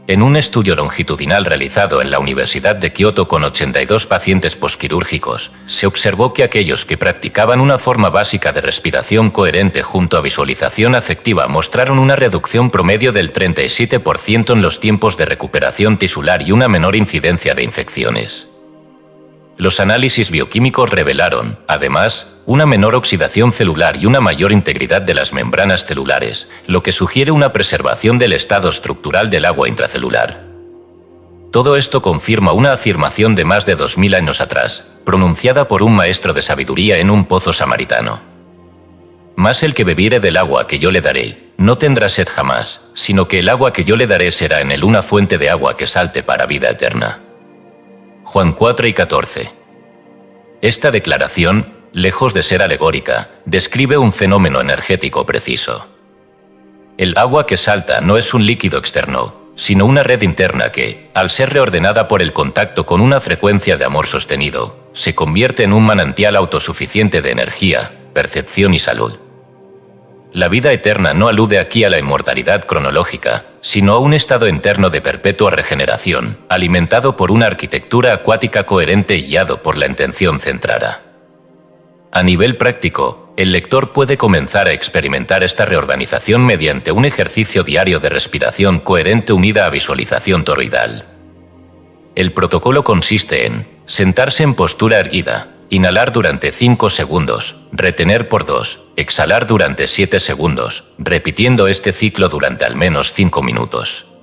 En un estudio longitudinal realizado en la Universidad de Kioto con 82 pacientes posquirúrgicos, se observó que aquellos que practicaban una forma básica de respiración coherente junto a visualización afectiva mostraron una reducción promedio del 37% en los tiempos de recuperación tisular y una menor incidencia de infecciones. Los análisis bioquímicos revelaron, además, una menor oxidación celular y una mayor integridad de las membranas celulares, lo que sugiere una preservación del estado estructural del agua intracelular. Todo esto confirma una afirmación de más de 2000 años atrás, pronunciada por un maestro de sabiduría en un pozo samaritano. Mas el que bebiere del agua que yo le daré, no tendrá sed jamás, sino que el agua que yo le daré será en él una fuente de agua que salte para vida eterna. Juan 4:14. Esta declaración, lejos de ser alegórica, describe un fenómeno energético preciso. El agua que salta no es un líquido externo, sino una red interna que, al ser reordenada por el contacto con una frecuencia de amor sostenido, se convierte en un manantial autosuficiente de energía, percepción y salud. La vida eterna no alude aquí a la inmortalidad cronológica, sino a un estado interno de perpetua regeneración, alimentado por una arquitectura acuática coherente y guiado por la intención centrada. A nivel práctico, el lector puede comenzar a experimentar esta reorganización mediante un ejercicio diario de respiración coherente unida a visualización toroidal. El protocolo consiste en sentarse en postura erguida, inhalar durante 5 segundos, retener por 2, exhalar durante 7 segundos, repitiendo este ciclo durante al menos 5 minutos.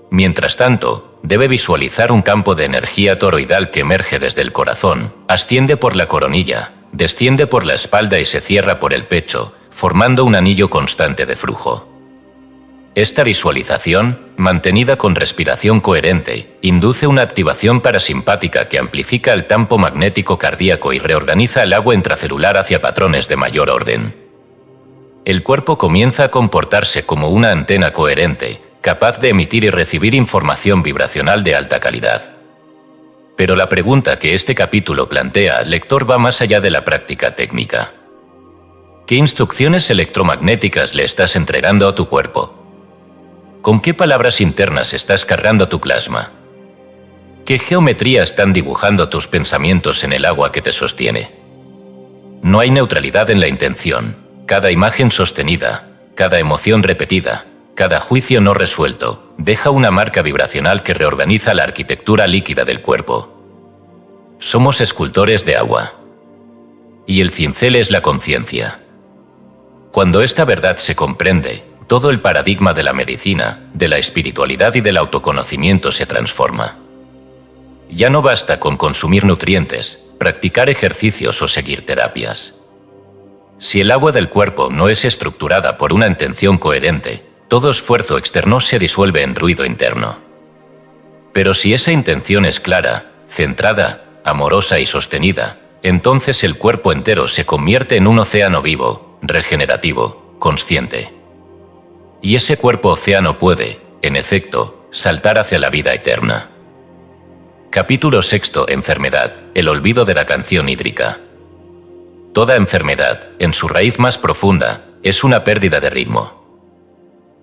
Mientras tanto, debe visualizar un campo de energía toroidal que emerge desde el corazón, asciende por la coronilla, desciende por la espalda y se cierra por el pecho, formando un anillo constante de flujo. Esta visualización, mantenida con respiración coherente, induce una activación parasimpática que amplifica el campo magnético cardíaco y reorganiza el agua intracelular hacia patrones de mayor orden. El cuerpo comienza a comportarse como una antena coherente, capaz de emitir y recibir información vibracional de alta calidad. Pero la pregunta que este capítulo plantea al lector va más allá de la práctica técnica. ¿Qué instrucciones electromagnéticas le estás entregando a tu cuerpo? ¿Con qué palabras internas estás cargando tu plasma? ¿Qué geometría están dibujando tus pensamientos en el agua que te sostiene? No hay neutralidad en la intención. Cada imagen sostenida, cada emoción repetida, cada juicio no resuelto, deja una marca vibracional que reorganiza la arquitectura líquida del cuerpo. Somos escultores de agua. Y el cincel es la conciencia. Cuando esta verdad se comprende, todo el paradigma de la medicina, de la espiritualidad y del autoconocimiento se transforma. Ya no basta con consumir nutrientes, practicar ejercicios o seguir terapias. Si el agua del cuerpo no es estructurada por una intención coherente, todo esfuerzo externo se disuelve en ruido interno. Pero si esa intención es clara, centrada, amorosa y sostenida, entonces el cuerpo entero se convierte en un océano vivo, regenerativo, consciente. Y ese cuerpo océano puede, en efecto, saltar hacia la vida eterna. Capítulo 6. Enfermedad, el olvido de la canción hídrica. Toda enfermedad, en su raíz más profunda, es una pérdida de ritmo.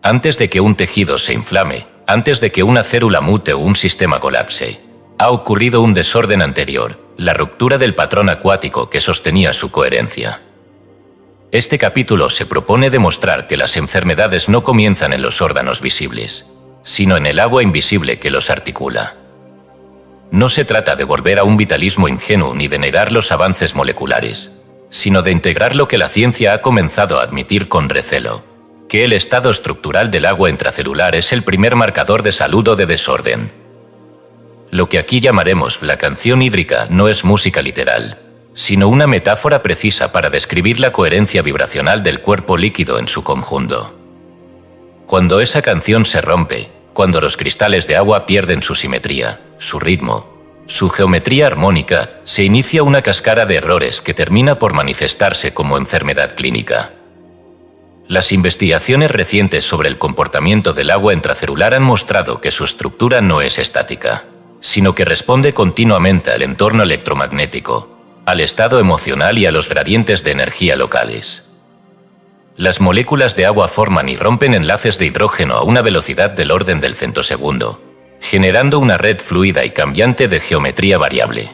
Antes de que un tejido se inflame, antes de que una célula mute o un sistema colapse, ha ocurrido un desorden anterior, la ruptura del patrón acuático que sostenía su coherencia. Este capítulo se propone demostrar que las enfermedades no comienzan en los órganos visibles, sino en el agua invisible que los articula. No se trata de volver a un vitalismo ingenuo ni de negar los avances moleculares, sino de integrar lo que la ciencia ha comenzado a admitir con recelo, que el estado estructural del agua intracelular es el primer marcador de salud o de desorden. Lo que aquí llamaremos la canción hídrica no es música literal, sino una metáfora precisa para describir la coherencia vibracional del cuerpo líquido en su conjunto. Cuando esa canción se rompe, cuando los cristales de agua pierden su simetría, su ritmo, su geometría armónica, se inicia una cascada de errores que termina por manifestarse como enfermedad clínica. Las investigaciones recientes sobre el comportamiento del agua intracelular han mostrado que su estructura no es estática, sino que responde continuamente al entorno electromagnético, al estado emocional y a los gradientes de energía locales. Las moléculas de agua forman y rompen enlaces de hidrógeno a una velocidad del orden del centosegundo, generando una red fluida y cambiante de geometría variable.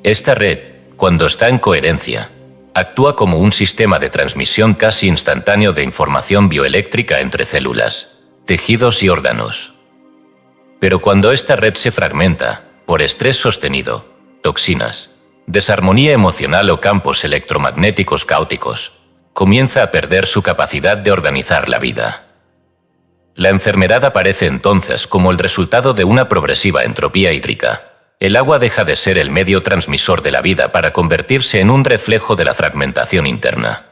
Esta red, cuando está en coherencia, actúa como un sistema de transmisión casi instantáneo de información bioeléctrica entre células, tejidos y órganos. Pero cuando esta red se fragmenta, por estrés sostenido, toxinas, desarmonía emocional o campos electromagnéticos caóticos, comienza a perder su capacidad de organizar la vida. La enfermedad aparece entonces como el resultado de una progresiva entropía hídrica. El agua deja de ser el medio transmisor de la vida para convertirse en un reflejo de la fragmentación interna.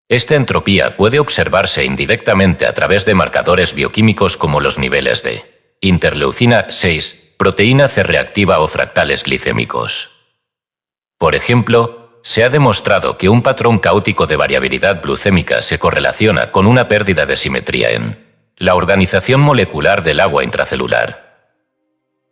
Esta entropía puede observarse indirectamente a través de marcadores bioquímicos como los niveles de interleucina 6, proteína C reactiva o fractales glicémicos. Por ejemplo, se ha demostrado que un patrón caótico de variabilidad glucémica se correlaciona con una pérdida de simetría en la organización molecular del agua intracelular.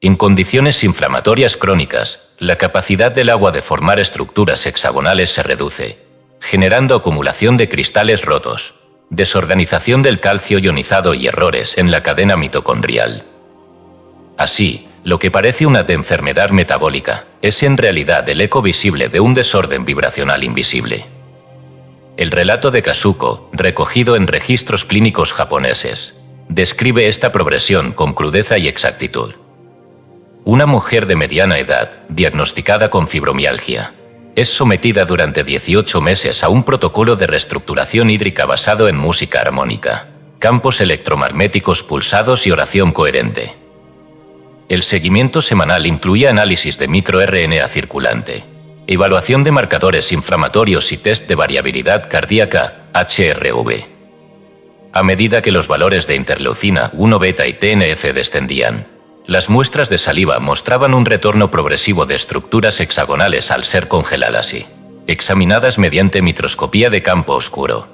En condiciones inflamatorias crónicas, la capacidad del agua de formar estructuras hexagonales se reduce, generando acumulación de cristales rotos, desorganización del calcio ionizado y errores en la cadena mitocondrial. Así, lo que parece una enfermedad metabólica es en realidad el eco visible de un desorden vibracional invisible. El relato de Kazuko, recogido en registros clínicos japoneses, describe esta progresión con crudeza y exactitud. Una mujer de mediana edad, diagnosticada con fibromialgia, es sometida durante 18 meses a un protocolo de reestructuración hídrica basado en música armónica, campos electromagnéticos pulsados y oración coherente. El seguimiento semanal incluía análisis de microRNA circulante, evaluación de marcadores inflamatorios y test de variabilidad cardíaca, HRV. A medida que los valores de interleucina 1 beta y TNF descendían, las muestras de saliva mostraban un retorno progresivo de estructuras hexagonales al ser congeladas y examinadas mediante microscopía de campo oscuro.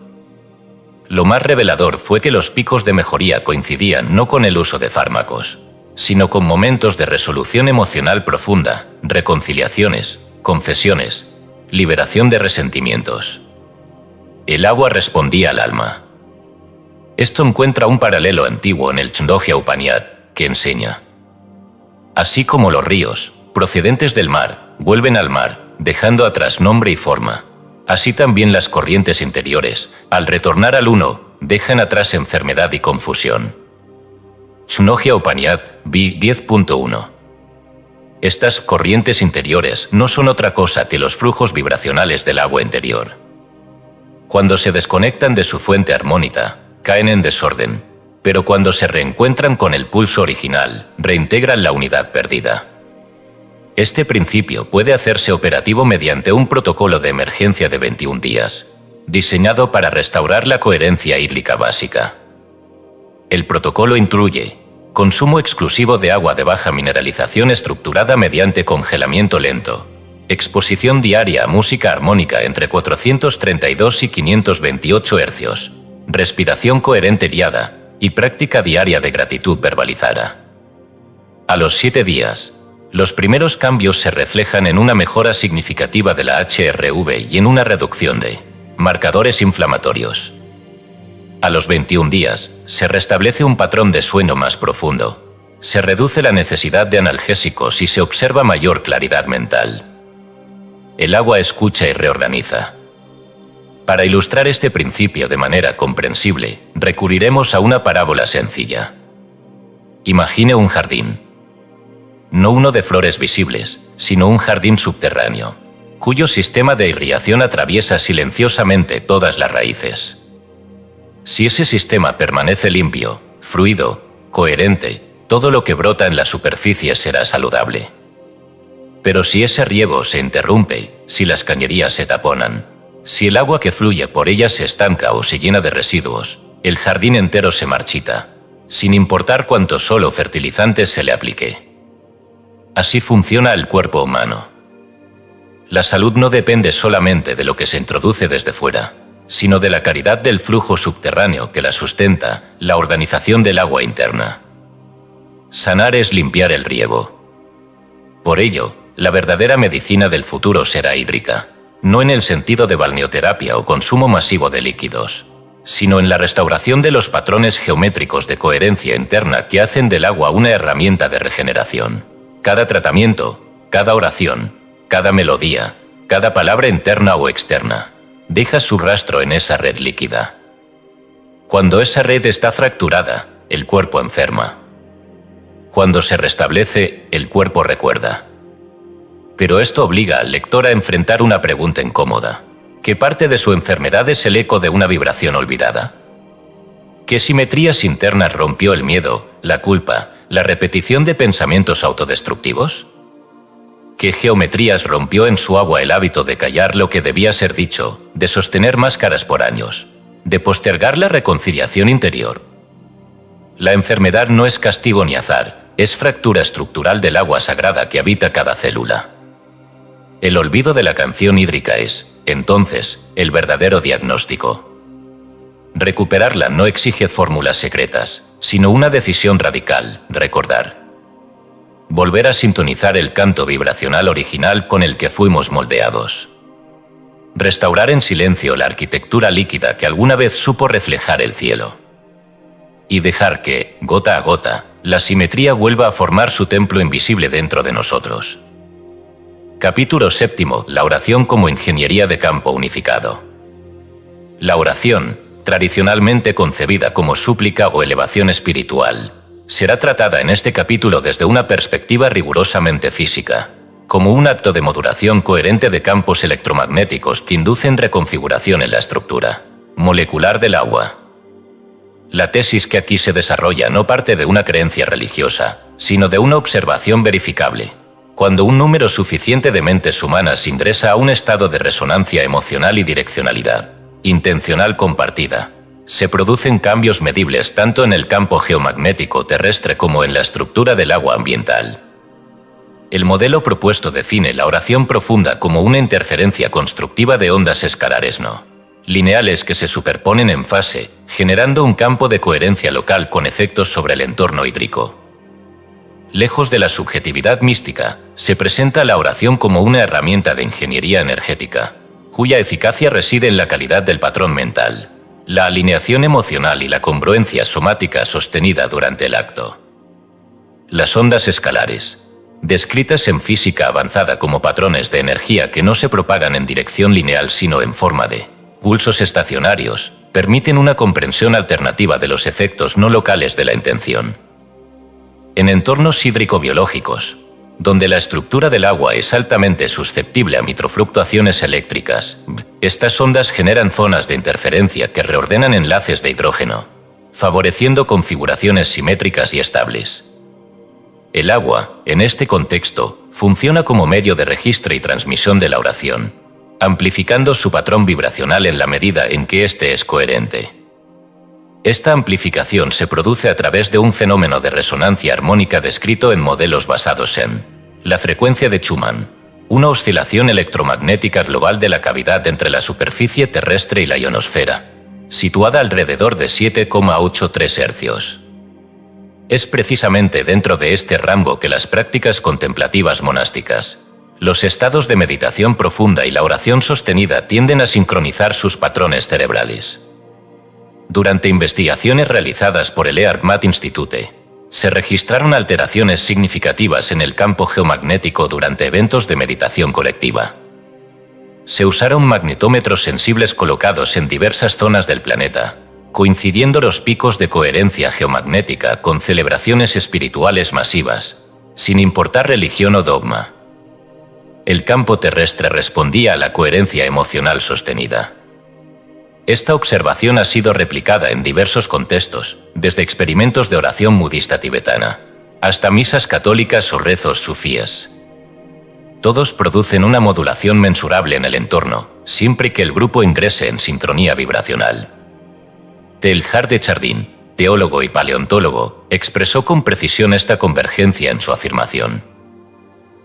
Lo más revelador fue que los picos de mejoría coincidían no con el uso de fármacos, sino con momentos de resolución emocional profunda, reconciliaciones, confesiones, liberación de resentimientos. El agua respondía al alma. Esto encuentra un paralelo antiguo en el Chandogya Upanishad, que enseña: así como los ríos, procedentes del mar, vuelven al mar, dejando atrás nombre y forma, así también las corrientes interiores, al retornar al uno, dejan atrás enfermedad y confusión. Chandogya Upanishad, B 10.1. Estas corrientes interiores no son otra cosa que los flujos vibracionales del agua interior. Cuando se desconectan de su fuente armónica, caen en desorden, pero cuando se reencuentran con el pulso original, reintegran la unidad perdida. Este principio puede hacerse operativo mediante un protocolo de emergencia de 21 días, diseñado para restaurar la coherencia hídrica básica. El protocolo incluye consumo exclusivo de agua de baja mineralización estructurada mediante congelamiento lento, exposición diaria a música armónica entre 432 y 528 Hz, respiración coherente guiada y práctica diaria de gratitud verbalizada. A los 7 días, los primeros cambios se reflejan en una mejora significativa de la HRV y en una reducción de marcadores inflamatorios. A los 21 días, se restablece un patrón de sueño más profundo, se reduce la necesidad de analgésicos y se observa mayor claridad mental. El agua escucha y reorganiza. Para ilustrar este principio de manera comprensible, recurriremos a una parábola sencilla. Imagine un jardín. No uno de flores visibles, sino un jardín subterráneo, cuyo sistema de irrigación atraviesa silenciosamente todas las raíces. Si ese sistema permanece limpio, fluido, coherente, todo lo que brota en la superficie será saludable. Pero si ese riego se interrumpe, si las cañerías se taponan, si el agua que fluye por ellas se estanca o se llena de residuos, el jardín entero se marchita, sin importar cuánto sol o fertilizante se le aplique. Así funciona el cuerpo humano. La salud no depende solamente de lo que se introduce desde fuera, sino de la calidad del flujo subterráneo que la sustenta, la organización del agua interna. Sanar es limpiar el riego. Por ello, la verdadera medicina del futuro será hídrica, no en el sentido de balneoterapia o consumo masivo de líquidos, sino en la restauración de los patrones geométricos de coherencia interna que hacen del agua una herramienta de regeneración. Cada tratamiento, cada oración, cada melodía, cada palabra interna o externa, deja su rastro en esa red líquida. Cuando esa red está fracturada, el cuerpo enferma. Cuando se restablece, el cuerpo recuerda. Pero esto obliga al lector a enfrentar una pregunta incómoda. ¿Qué parte de su enfermedad es el eco de una vibración olvidada? ¿Qué simetrías internas rompió el miedo, la culpa, la repetición de pensamientos autodestructivos? ¿Qué geometrías rompió en su agua el hábito de callar lo que debía ser dicho, de sostener máscaras por años, de postergar la reconciliación interior? La enfermedad no es castigo ni azar, es fractura estructural del agua sagrada que habita cada célula. El olvido de la canción hídrica es, entonces, el verdadero diagnóstico. Recuperarla no exige fórmulas secretas, sino una decisión radical, recordar. Volver a sintonizar el canto vibracional original con el que fuimos moldeados. Restaurar en silencio la arquitectura líquida que alguna vez supo reflejar el cielo. Y dejar que, gota a gota, la simetría vuelva a formar su templo invisible dentro de nosotros. Capítulo 7. La oración como ingeniería de campo unificado. La oración, tradicionalmente concebida como súplica o elevación espiritual, será tratada en este capítulo desde una perspectiva rigurosamente física, como un acto de modulación coherente de campos electromagnéticos que inducen reconfiguración en la estructura molecular del agua. La tesis que aquí se desarrolla no parte de una creencia religiosa, sino de una observación verificable. Cuando un número suficiente de mentes humanas ingresa a un estado de resonancia emocional y direccionalidad intencional compartida, se producen cambios medibles tanto en el campo geomagnético terrestre como en la estructura del agua ambiental. El modelo propuesto define la oración profunda como una interferencia constructiva de ondas escalares no lineales que se superponen en fase, generando un campo de coherencia local con efectos sobre el entorno hídrico. Lejos de la subjetividad mística, se presenta la oración como una herramienta de ingeniería energética, cuya eficacia reside en la calidad del patrón mental, la alineación emocional y la congruencia somática sostenida durante el acto. Las ondas escalares, descritas en física avanzada como patrones de energía que no se propagan en dirección lineal sino en forma de pulsos estacionarios, permiten una comprensión alternativa de los efectos no locales de la intención. En entornos hídrico-biológicos, donde la estructura del agua es altamente susceptible a microfluctuaciones eléctricas, estas ondas generan zonas de interferencia que reordenan enlaces de hidrógeno, favoreciendo configuraciones simétricas y estables. El agua, en este contexto, funciona como medio de registro y transmisión de la oración, amplificando su patrón vibracional en la medida en que éste es coherente. Esta amplificación se produce a través de un fenómeno de resonancia armónica descrito en modelos basados en la frecuencia de Schumann, una oscilación electromagnética global de la cavidad entre la superficie terrestre y la ionosfera, situada alrededor de 7,83 Hz. Es precisamente dentro de este rango que las prácticas contemplativas monásticas, los estados de meditación profunda y la oración sostenida tienden a sincronizar sus patrones cerebrales. Durante investigaciones realizadas por el Earth Institute, se registraron alteraciones significativas en el campo geomagnético durante eventos de meditación colectiva. Se usaron magnetómetros sensibles colocados en diversas zonas del planeta, coincidiendo los picos de coherencia geomagnética con celebraciones espirituales masivas, sin importar religión o dogma. El campo terrestre respondía a la coherencia emocional sostenida. Esta observación ha sido replicada en diversos contextos, desde experimentos de oración budista tibetana, hasta misas católicas o rezos sufíes. Todos producen una modulación mensurable en el entorno, siempre que el grupo ingrese en sincronía vibracional. Teilhard de Chardin, teólogo y paleontólogo, expresó con precisión esta convergencia en su afirmación.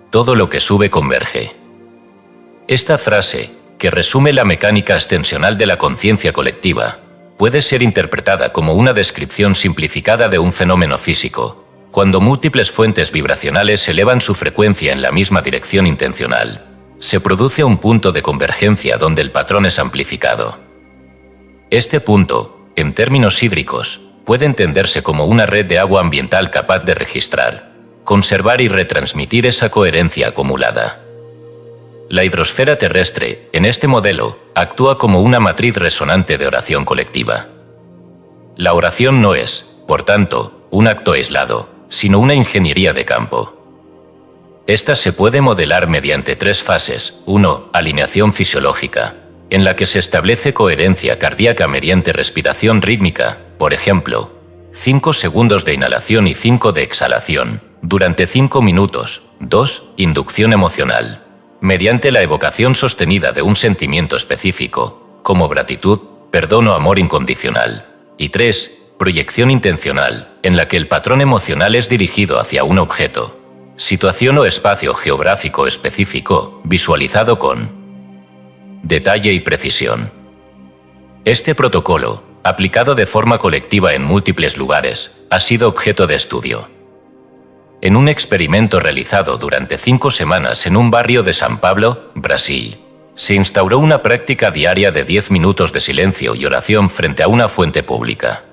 Todo lo que sube converge. Esta frase, que resume la mecánica ascensional de la conciencia colectiva, puede ser interpretada como una descripción simplificada de un fenómeno físico, cuando múltiples fuentes vibracionales elevan su frecuencia en la misma dirección intencional. Se produce un punto de convergencia donde el patrón es amplificado. Este punto, en términos hídricos, puede entenderse como una red de agua ambiental capaz de registrar, conservar y retransmitir esa coherencia acumulada. La hidrosfera terrestre, en este modelo, actúa como una matriz resonante de oración colectiva. La oración no es, por tanto, un acto aislado, sino una ingeniería de campo. Esta se puede modelar mediante 3 fases. 1. Alineación fisiológica, en la que se establece coherencia cardíaca mediante respiración rítmica, por ejemplo, 5 segundos de inhalación y 5 de exhalación, durante 5 minutos. 2. Inducción emocional, mediante la evocación sostenida de un sentimiento específico, como gratitud, perdón o amor incondicional. Y 3. Proyección intencional, en la que el patrón emocional es dirigido hacia un objeto, situación o espacio geográfico específico, visualizado con detalle y precisión. Este protocolo, aplicado de forma colectiva en múltiples lugares, ha sido objeto de estudio. En un experimento realizado durante 5 semanas en un barrio de São Paulo, Brasil, se instauró una práctica diaria de 10 minutos de silencio y oración frente a una fuente pública.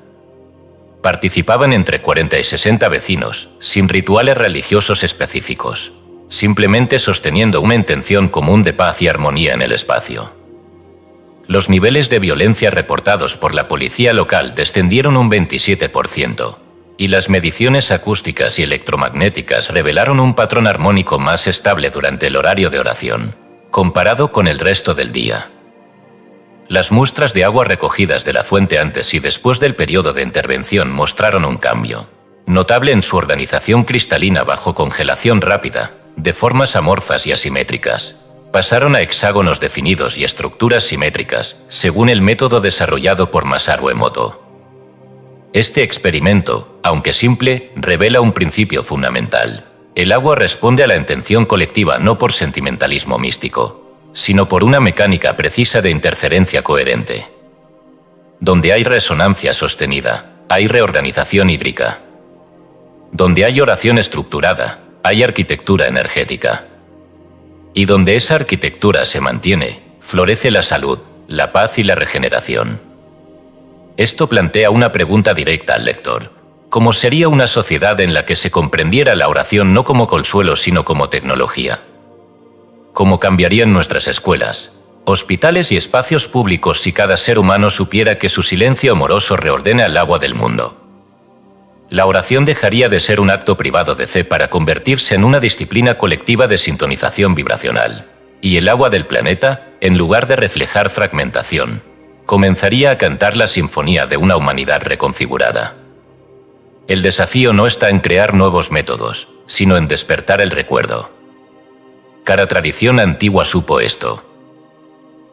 Participaban entre 40 y 60 vecinos, sin rituales religiosos específicos, simplemente sosteniendo una intención común de paz y armonía en el espacio. Los niveles de violencia reportados por la policía local descendieron un 27%. Y las mediciones acústicas y electromagnéticas revelaron un patrón armónico más estable durante el horario de oración, comparado con el resto del día. Las muestras de agua recogidas de la fuente antes y después del periodo de intervención mostraron un cambio notable en su organización cristalina bajo congelación rápida, de formas amorfas y asimétricas. Pasaron a hexágonos definidos y estructuras simétricas, según el método desarrollado por Masaru Emoto. Este experimento, aunque simple, revela un principio fundamental. El agua responde a la intención colectiva no por sentimentalismo místico, sino por una mecánica precisa de interferencia coherente. Donde hay resonancia sostenida, hay reorganización hídrica. Donde hay oración estructurada, hay arquitectura energética. Y donde esa arquitectura se mantiene, florece la salud, la paz y la regeneración. Esto plantea una pregunta directa al lector. ¿Cómo sería una sociedad en la que se comprendiera la oración no como consuelo sino como tecnología? ¿Cómo cambiarían nuestras escuelas, hospitales y espacios públicos si cada ser humano supiera que su silencio amoroso reordena el agua del mundo? La oración dejaría de ser un acto privado de fe para convertirse en una disciplina colectiva de sintonización vibracional. Y el agua del planeta, en lugar de reflejar fragmentación, comenzaría a cantar la sinfonía de una humanidad reconfigurada. El desafío no está en crear nuevos métodos, sino en despertar el recuerdo. Cada tradición antigua supo esto.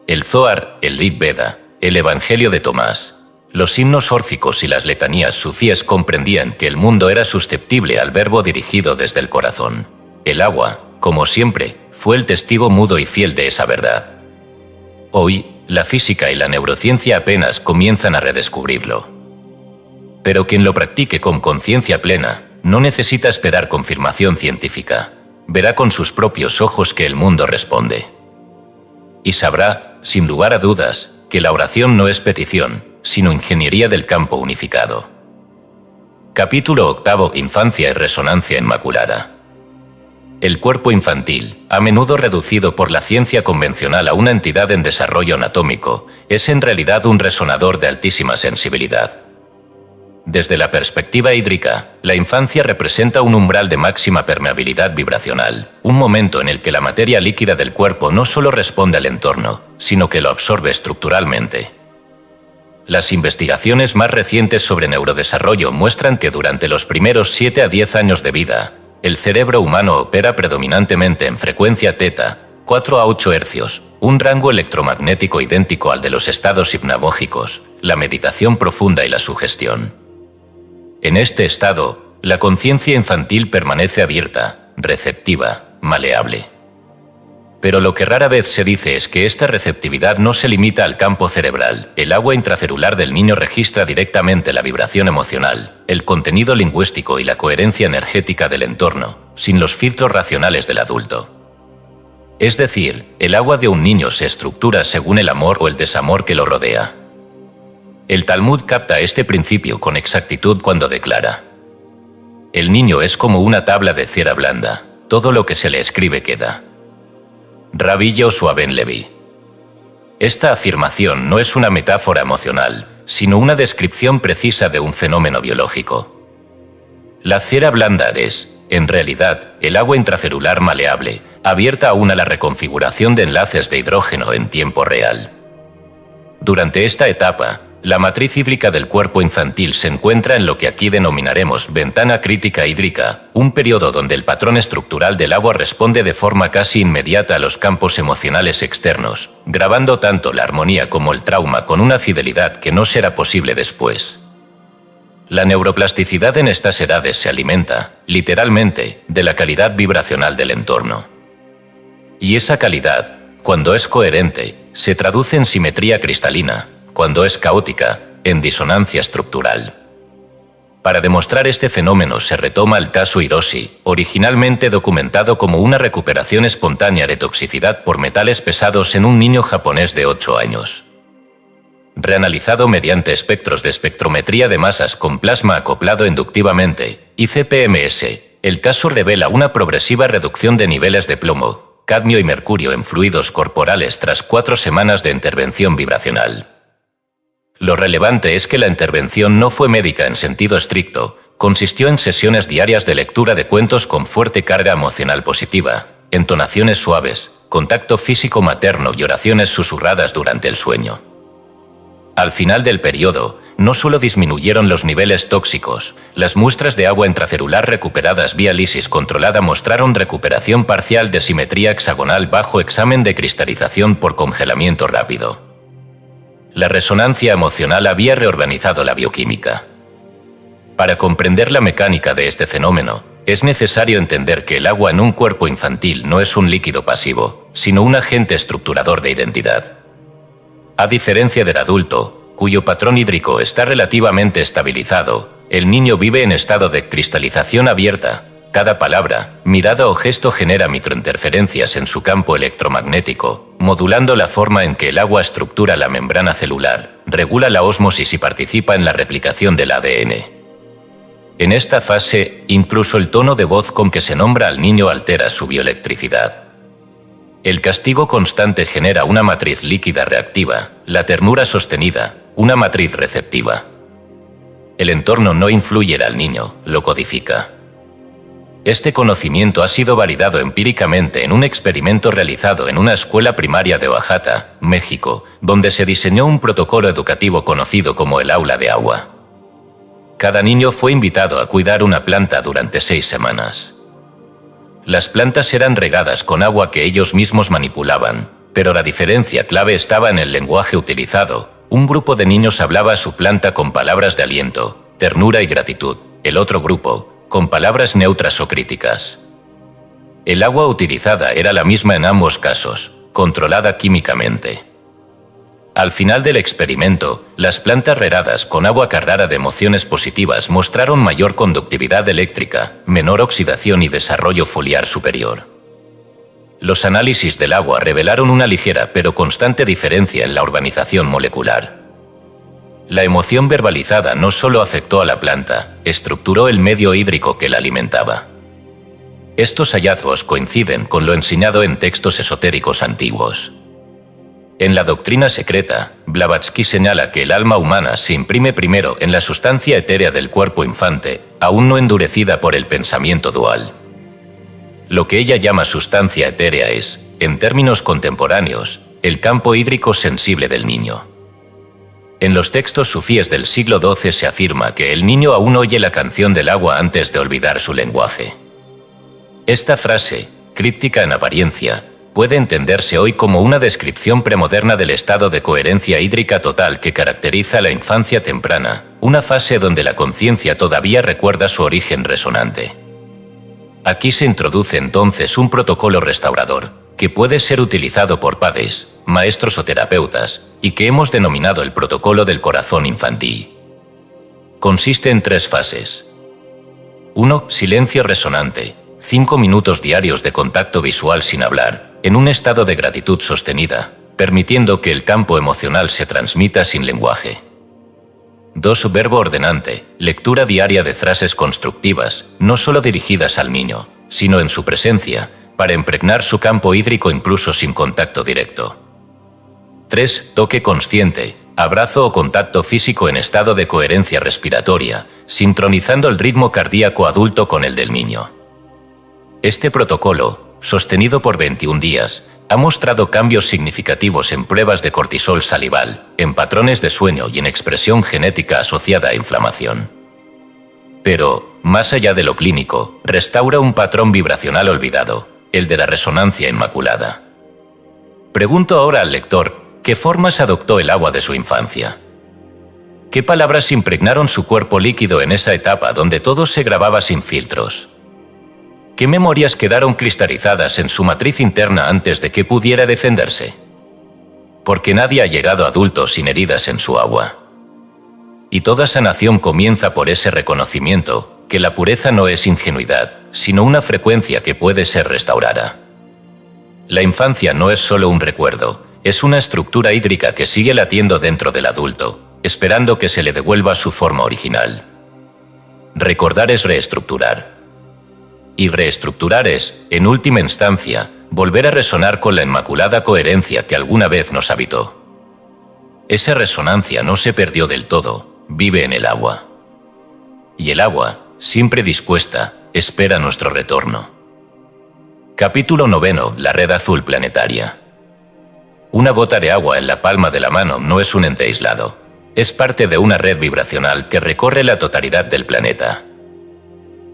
El Zohar, el Rig Veda, el Evangelio de Tomás, Los himnos órficos y las letanías sufíes comprendían que el mundo era susceptible al verbo dirigido desde el corazón. El agua, como siempre, fue el testigo mudo y fiel de esa verdad. Hoy, la física y la neurociencia apenas comienzan a redescubrirlo. Pero quien lo practique con conciencia plena, no necesita esperar confirmación científica. Verá con sus propios ojos que el mundo responde. Y sabrá, sin lugar a dudas, que la oración no es petición, sino ingeniería del campo unificado. Capítulo 8. Infancia y resonancia inmaculada. El cuerpo infantil, a menudo reducido por la ciencia convencional a una entidad en desarrollo anatómico, es en realidad un resonador de altísima sensibilidad. Desde la perspectiva hídrica, la infancia representa un umbral de máxima permeabilidad vibracional, un momento en el que la materia líquida del cuerpo no solo responde al entorno, sino que lo absorbe estructuralmente. Las investigaciones más recientes sobre neurodesarrollo muestran que durante los primeros 7 a 10 años de vida, el cerebro humano opera predominantemente en frecuencia teta, 4 a 8 hercios, un rango electromagnético idéntico al de los estados hipnagógicos, la meditación profunda y la sugestión. En este estado, la conciencia infantil permanece abierta, receptiva, maleable. Pero lo que rara vez se dice es que esta receptividad no se limita al campo cerebral. El agua intracelular del niño registra directamente la vibración emocional, el contenido lingüístico y la coherencia energética del entorno, sin los filtros racionales del adulto. Es decir, el agua de un niño se estructura según el amor o el desamor que lo rodea. El Talmud capta este principio con exactitud cuando declara: el niño es como una tabla de cera blanda, todo lo que se le escribe queda. Rabbi Yoshua ben Levi. Esta afirmación no es una metáfora emocional, sino una descripción precisa de un fenómeno biológico. La cera blanda es, en realidad, el agua intracelular maleable, abierta aún a la reconfiguración de enlaces de hidrógeno en tiempo real. Durante esta etapa, la matriz hídrica del cuerpo infantil se encuentra en lo que aquí denominaremos ventana crítica hídrica, un periodo donde el patrón estructural del agua responde de forma casi inmediata a los campos emocionales externos, grabando tanto la armonía como el trauma con una fidelidad que no será posible después. La neuroplasticidad en estas edades se alimenta, literalmente, de la calidad vibracional del entorno. Y esa calidad, cuando es coherente, se traduce en simetría cristalina, cuando es caótica, en disonancia estructural. Para demostrar este fenómeno se retoma el caso Hiroshi, originalmente documentado como una recuperación espontánea de toxicidad por metales pesados en un niño japonés de 8 años. Reanalizado mediante espectros de espectrometría de masas con plasma acoplado inductivamente, ICP-MS, el caso revela una progresiva reducción de niveles de plomo, cadmio y mercurio en fluidos corporales tras 4 semanas de intervención vibracional. Lo relevante es que la intervención no fue médica en sentido estricto, consistió en sesiones diarias de lectura de cuentos con fuerte carga emocional positiva, entonaciones suaves, contacto físico materno y oraciones susurradas durante el sueño. Al final del periodo, no solo disminuyeron los niveles tóxicos, las muestras de agua intracelular recuperadas vía lisis controlada mostraron recuperación parcial de simetría hexagonal bajo examen de cristalización por congelamiento rápido. La resonancia emocional había reorganizado la bioquímica. Para comprender la mecánica de este fenómeno, es necesario entender que el agua en un cuerpo infantil no es un líquido pasivo, sino un agente estructurador de identidad. A diferencia del adulto, cuyo patrón hídrico está relativamente estabilizado, el niño vive en estado de cristalización abierta. Cada palabra, mirada o gesto genera microinterferencias en su campo electromagnético, modulando la forma en que el agua estructura la membrana celular, regula la ósmosis y participa en la replicación del ADN. En esta fase, incluso el tono de voz con que se nombra al niño altera su bioelectricidad. El castigo constante genera una matriz líquida reactiva, la ternura sostenida, una matriz receptiva. El entorno no influye al niño, lo codifica. Este conocimiento ha sido validado empíricamente en un experimento realizado en una escuela primaria de Oaxaca, México, donde se diseñó un protocolo educativo conocido como el aula de agua. Cada niño fue invitado a cuidar una planta durante 6 semanas. Las plantas eran regadas con agua que ellos mismos manipulaban, pero la diferencia clave estaba en el lenguaje utilizado. un grupo de niños hablaba a su planta con palabras de aliento, ternura y gratitud. El otro grupo, con palabras neutras o críticas. El agua utilizada era la misma en ambos casos, controlada químicamente. Al final del experimento, las plantas regadas con agua cargada de emociones positivas mostraron mayor conductividad eléctrica, menor oxidación y desarrollo foliar superior. Los análisis del agua revelaron una ligera pero constante diferencia en la urbanización molecular. La emoción verbalizada no solo afectó a la planta, estructuró el medio hídrico que la alimentaba. Estos hallazgos coinciden con lo enseñado en textos esotéricos antiguos. En la doctrina secreta, Blavatsky señala que el alma humana se imprime primero en la sustancia etérea del cuerpo infante, aún no endurecida por el pensamiento dual. Lo que ella llama sustancia etérea es, en términos contemporáneos, el campo hídrico sensible del niño. En los textos sufíes del siglo XII se afirma que el niño aún oye la canción del agua antes de olvidar su lenguaje. Esta frase, críptica en apariencia, puede entenderse hoy como una descripción premoderna del estado de coherencia hídrica total que caracteriza la infancia temprana, una fase donde la conciencia todavía recuerda su origen resonante. Aquí se introduce entonces un protocolo restaurador, que puede ser utilizado por padres, maestros o terapeutas, y que hemos denominado el protocolo del corazón infantil. Consiste en 3 fases. 1. Silencio resonante. 5 minutos diarios de contacto visual sin hablar, en un estado de gratitud sostenida, permitiendo que el campo emocional se transmita sin lenguaje. 2. Verbo ordenante. Lectura diaria de frases constructivas, no solo dirigidas al niño, sino en su presencia, para impregnar su campo hídrico incluso sin contacto directo. 3. Toque consciente, abrazo o contacto físico en estado de coherencia respiratoria, sincronizando el ritmo cardíaco adulto con el del niño. Este protocolo, sostenido por 21 días, ha mostrado cambios significativos en pruebas de cortisol salival, en patrones de sueño y en expresión genética asociada a inflamación. Pero, más allá de lo clínico, restaura un patrón vibracional olvidado, el de la resonancia inmaculada. Pregunto ahora al lector, ¿qué formas adoptó el agua de su infancia? ¿Qué palabras impregnaron su cuerpo líquido en esa etapa donde todo se grababa sin filtros? ¿Qué memorias quedaron cristalizadas en su matriz interna antes de que pudiera defenderse? Porque nadie ha llegado adulto sin heridas en su agua. Y toda sanación comienza por ese reconocimiento, que la pureza no es ingenuidad, sino una frecuencia que puede ser restaurada. La infancia no es solo un recuerdo, es una estructura hídrica que sigue latiendo dentro del adulto, esperando que se le devuelva su forma original. Recordar es reestructurar. Y reestructurar es, en última instancia, volver a resonar con la inmaculada coherencia que alguna vez nos habitó. Esa resonancia no se perdió del todo, vive en el agua. Y el agua, siempre dispuesta, espera nuestro retorno. Capítulo 9. La red azul planetaria. Una gota de agua en la palma de la mano no es un ente aislado. Es parte de una red vibracional que recorre la totalidad del planeta.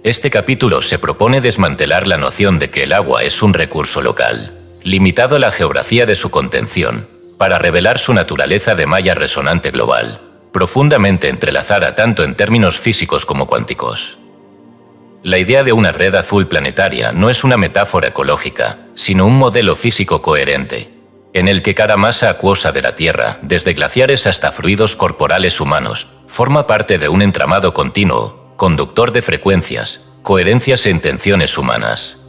Este capítulo se propone desmantelar la noción de que el agua es un recurso local, limitado a la geografía de su contención, para revelar su naturaleza de malla resonante global, profundamente entrelazada tanto en términos físicos como cuánticos. La idea de una red azul planetaria no es una metáfora ecológica, sino un modelo físico coherente, en el que cada masa acuosa de la Tierra, desde glaciares hasta fluidos corporales humanos, forma parte de un entramado continuo, conductor de frecuencias, coherencias e intenciones humanas.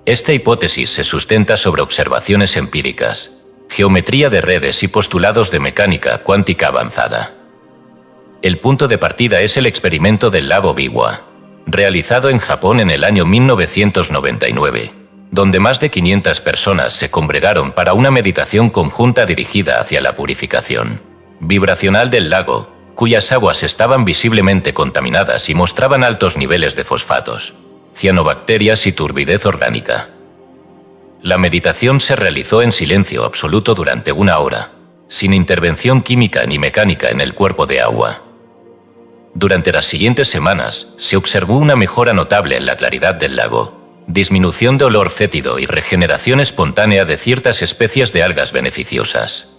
Esta hipótesis se sustenta sobre observaciones empíricas, geometría de redes y postulados de mecánica cuántica avanzada. El punto de partida es el experimento del lago Biwa, realizado en Japón en el año 1999, donde más de 500 personas se congregaron para una meditación conjunta dirigida hacia la purificación vibracional del lago, cuyas aguas estaban visiblemente contaminadas y mostraban altos niveles de fosfatos, cianobacterias y turbidez orgánica. La meditación se realizó en silencio absoluto durante 1 hora, sin intervención química ni mecánica en el cuerpo de agua. Durante las siguientes semanas, se observó una mejora notable en la claridad del lago, disminución de olor fétido y regeneración espontánea de ciertas especies de algas beneficiosas.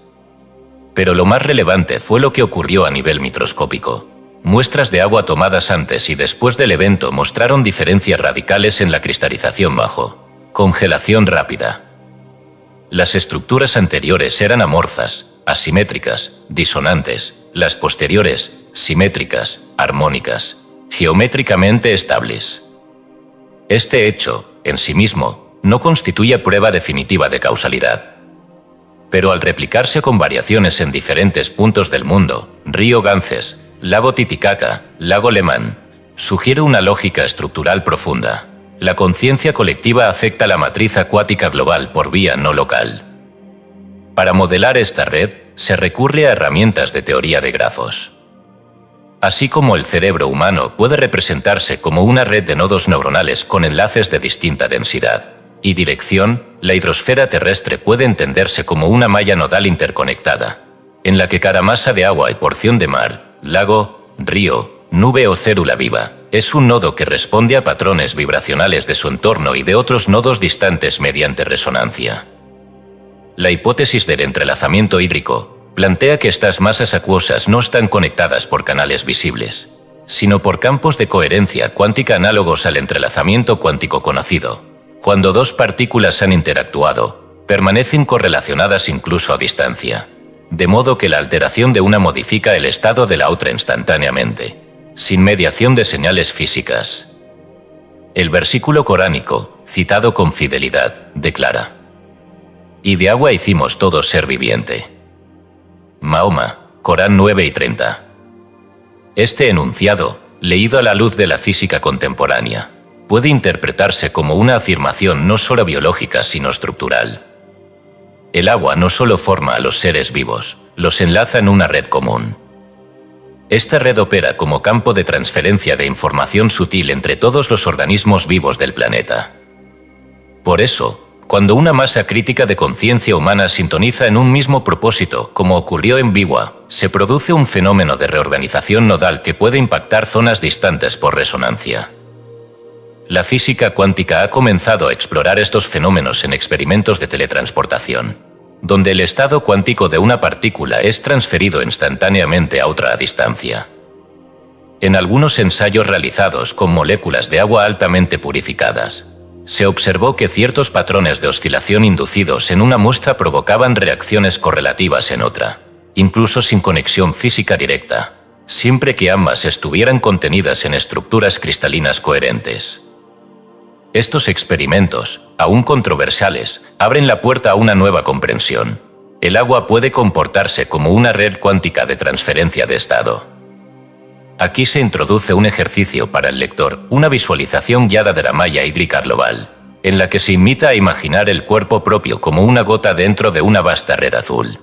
Pero lo más relevante fue lo que ocurrió a nivel microscópico. Muestras de agua tomadas antes y después del evento mostraron diferencias radicales en la cristalización bajo congelación rápida. Las estructuras anteriores eran amorfas, asimétricas, disonantes; las posteriores, simétricas, armónicas, geométricamente estables. Este hecho, en sí mismo, no constituye prueba definitiva de causalidad. Pero al replicarse con variaciones en diferentes puntos del mundo, río Ganges, lago Titicaca, lago Lemán, sugiere una lógica estructural profunda. La conciencia colectiva afecta la matriz acuática global por vía no local. Para modelar esta red, se recurre a herramientas de teoría de grafos. Así como el cerebro humano puede representarse como una red de nodos neuronales con enlaces de distinta densidad y dirección, la hidrosfera terrestre puede entenderse como una malla nodal interconectada, en la que cada masa de agua y porción de mar, lago, río, nube o célula viva, es un nodo que responde a patrones vibracionales de su entorno y de otros nodos distantes mediante resonancia. La hipótesis del entrelazamiento hídrico plantea que estas masas acuosas no están conectadas por canales visibles, sino por campos de coherencia cuántica análogos al entrelazamiento cuántico conocido. Cuando dos partículas han interactuado, permanecen correlacionadas incluso a distancia, de modo que la alteración de una modifica el estado de la otra instantáneamente, sin mediación de señales físicas. El versículo coránico, citado con fidelidad, declara: «Y de agua hicimos todo ser viviente». Mahoma, Corán 9:30. Este enunciado, leído a la luz de la física contemporánea, puede interpretarse como una afirmación no solo biológica sino estructural. El agua no solo forma a los seres vivos, los enlaza en una red común. Esta red opera como campo de transferencia de información sutil entre todos los organismos vivos del planeta. Por eso, cuando una masa crítica de conciencia humana sintoniza en un mismo propósito, como ocurrió en Biwa, se produce un fenómeno de reorganización nodal que puede impactar zonas distantes por resonancia. La física cuántica ha comenzado a explorar estos fenómenos en experimentos de teletransportación, donde el estado cuántico de una partícula es transferido instantáneamente a otra a distancia. En algunos ensayos realizados con moléculas de agua altamente purificadas, se observó que ciertos patrones de oscilación inducidos en una muestra provocaban reacciones correlativas en otra, incluso sin conexión física directa, siempre que ambas estuvieran contenidas en estructuras cristalinas coherentes. Estos experimentos, aún controversiales, abren la puerta a una nueva comprensión. El agua puede comportarse como una red cuántica de transferencia de estado. Aquí se introduce un ejercicio para el lector, una visualización guiada de la malla hídrica global, en la que se invita a imaginar el cuerpo propio como una gota dentro de una vasta red azul.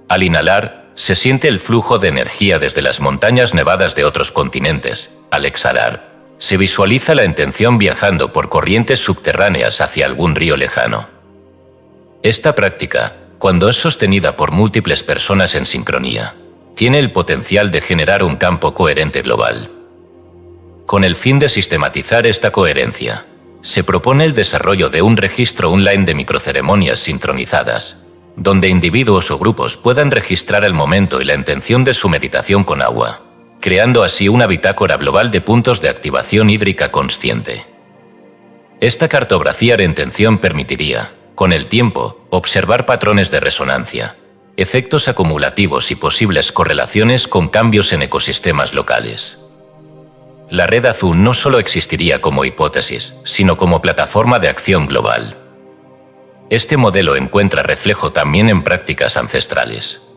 Al inhalar, se siente el flujo de energía desde las montañas nevadas de otros continentes. Al exhalar, se visualiza la intención viajando por corrientes subterráneas hacia algún río lejano. Esta práctica, cuando es sostenida por múltiples personas en sincronía, tiene el potencial de generar un campo coherente global. Con el fin de sistematizar esta coherencia, se propone el desarrollo de un registro online de microceremonias sincronizadas, donde individuos o grupos puedan registrar el momento y la intención de su meditación con agua, creando así una bitácora global de puntos de activación hídrica consciente. Esta cartografía de intención permitiría, con el tiempo, observar patrones de resonancia, efectos acumulativos y posibles correlaciones con cambios en ecosistemas locales. La red azul no solo existiría como hipótesis, sino como plataforma de acción global. Este modelo encuentra reflejo también en prácticas ancestrales.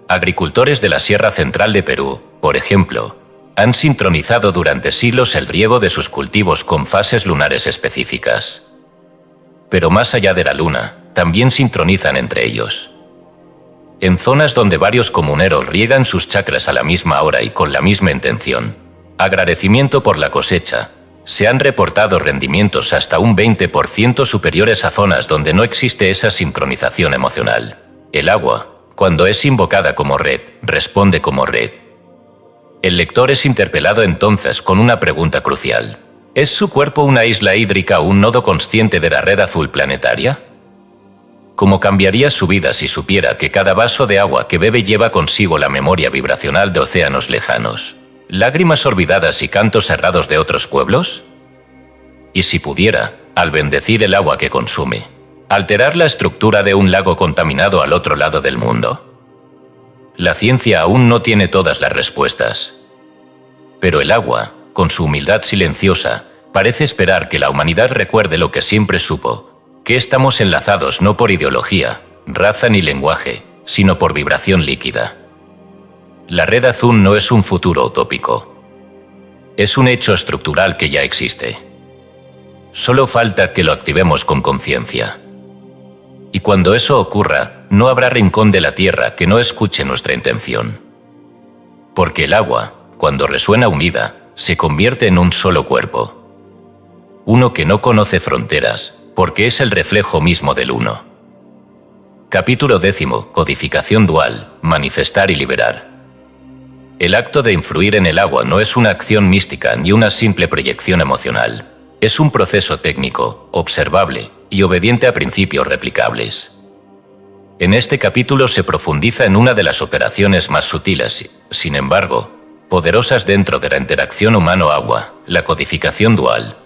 Agricultores de la Sierra Central de Perú, por ejemplo, han sincronizado durante siglos el riego de sus cultivos con fases lunares específicas. Pero más allá de la luna, también sincronizan entre ellos. En zonas donde varios comuneros riegan sus chakras a la misma hora y con la misma intención, agradecimiento por la cosecha, se han reportado rendimientos hasta un 20% superiores a zonas donde no existe esa sincronización emocional. El agua, cuando es invocada como red, responde como red. El lector es interpelado entonces con una pregunta crucial. ¿Es su cuerpo una isla hídrica o un nodo consciente de la red azul planetaria? cómo cambiaría su vida si supiera que cada vaso de agua que bebe lleva consigo la memoria vibracional de océanos lejanos, lágrimas olvidadas y cantos errados de otros pueblos? Y si pudiera, al bendecir el agua que consume, alterar la estructura de un lago contaminado al otro lado del mundo. La ciencia aún no tiene todas las respuestas. Pero el agua, con su humildad silenciosa, parece esperar que la humanidad recuerde lo que siempre supo, que estamos enlazados no por ideología, raza ni lenguaje, sino por vibración líquida. La red azul no es un futuro utópico. Es un hecho estructural que ya existe. Solo falta que lo activemos con conciencia. Y cuando eso ocurra, no habrá rincón de la Tierra que no escuche nuestra intención. Porque el agua, cuando resuena unida, se convierte en un solo cuerpo. Uno que no conoce fronteras, porque es el reflejo mismo del uno. Capítulo 10. Codificación dual, manifestar y liberar. El acto de influir en el agua no es una acción mística ni una simple proyección emocional. Es un proceso técnico, observable y obediente a principios replicables. En este capítulo se profundiza en una de las operaciones más sutiles, sin embargo, poderosas dentro de la interacción humano-agua, la codificación dual.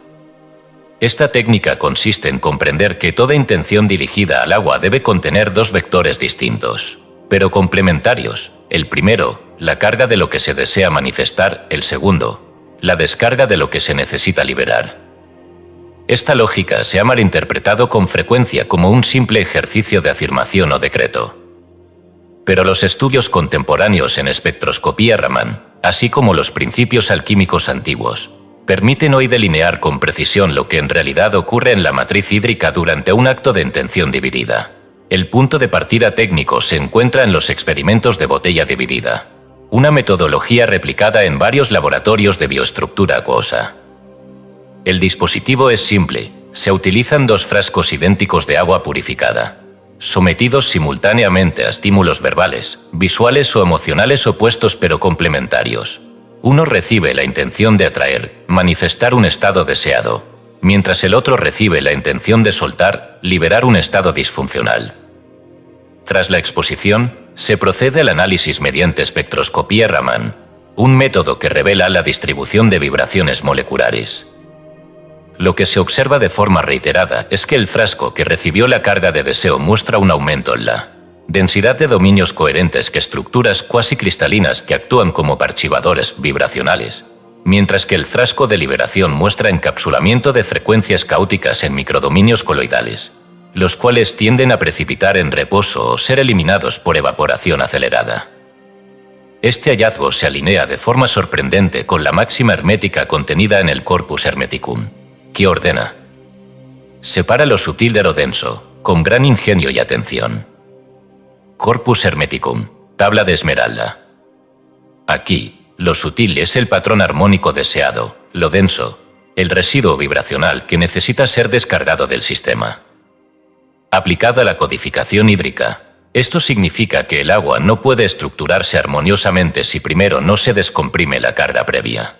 Esta técnica consiste en comprender que toda intención dirigida al agua debe contener dos vectores distintos, pero complementarios. El primero, la carga de lo que se desea manifestar; el segundo, la descarga de lo que se necesita liberar. Esta lógica se ha malinterpretado con frecuencia como un simple ejercicio de afirmación o decreto. Pero los estudios contemporáneos en espectroscopía Raman, así como los principios alquímicos antiguos, permiten hoy delinear con precisión lo que en realidad ocurre en la matriz hídrica durante un acto de intención dividida. El punto de partida técnico se encuentra en los experimentos de botella dividida, una metodología replicada en varios laboratorios de bioestructura acuosa. El dispositivo es simple, se utilizan dos frascos idénticos de agua purificada, sometidos simultáneamente a estímulos verbales, visuales o emocionales opuestos pero complementarios. Uno recibe la intención de atraer, manifestar un estado deseado, mientras el otro recibe la intención de soltar, liberar un estado disfuncional. Tras la exposición, se procede al análisis mediante espectroscopía Raman, un método que revela la distribución de vibraciones moleculares. Lo que se observa de forma reiterada es que el frasco que recibió la carga de deseo muestra un aumento en la densidad de dominios coherentes que estructuras cuasi cristalinas que actúan como archivadores vibracionales, mientras que el frasco de liberación muestra encapsulamiento de frecuencias caóticas en microdominios coloidales, los cuales tienden a precipitar en reposo o ser eliminados por evaporación acelerada. Este hallazgo se alinea de forma sorprendente con la máxima hermética contenida en el Corpus Hermeticum, que ordena: separa lo sutil de lo denso, con gran ingenio y atención. Corpus Hermeticum, tabla de esmeralda. Aquí, lo sutil es el patrón armónico deseado, lo denso, el residuo vibracional que necesita ser descargado del sistema. Aplicada a la codificación hídrica, esto significa que el agua no puede estructurarse armoniosamente si primero no se descomprime la carga previa.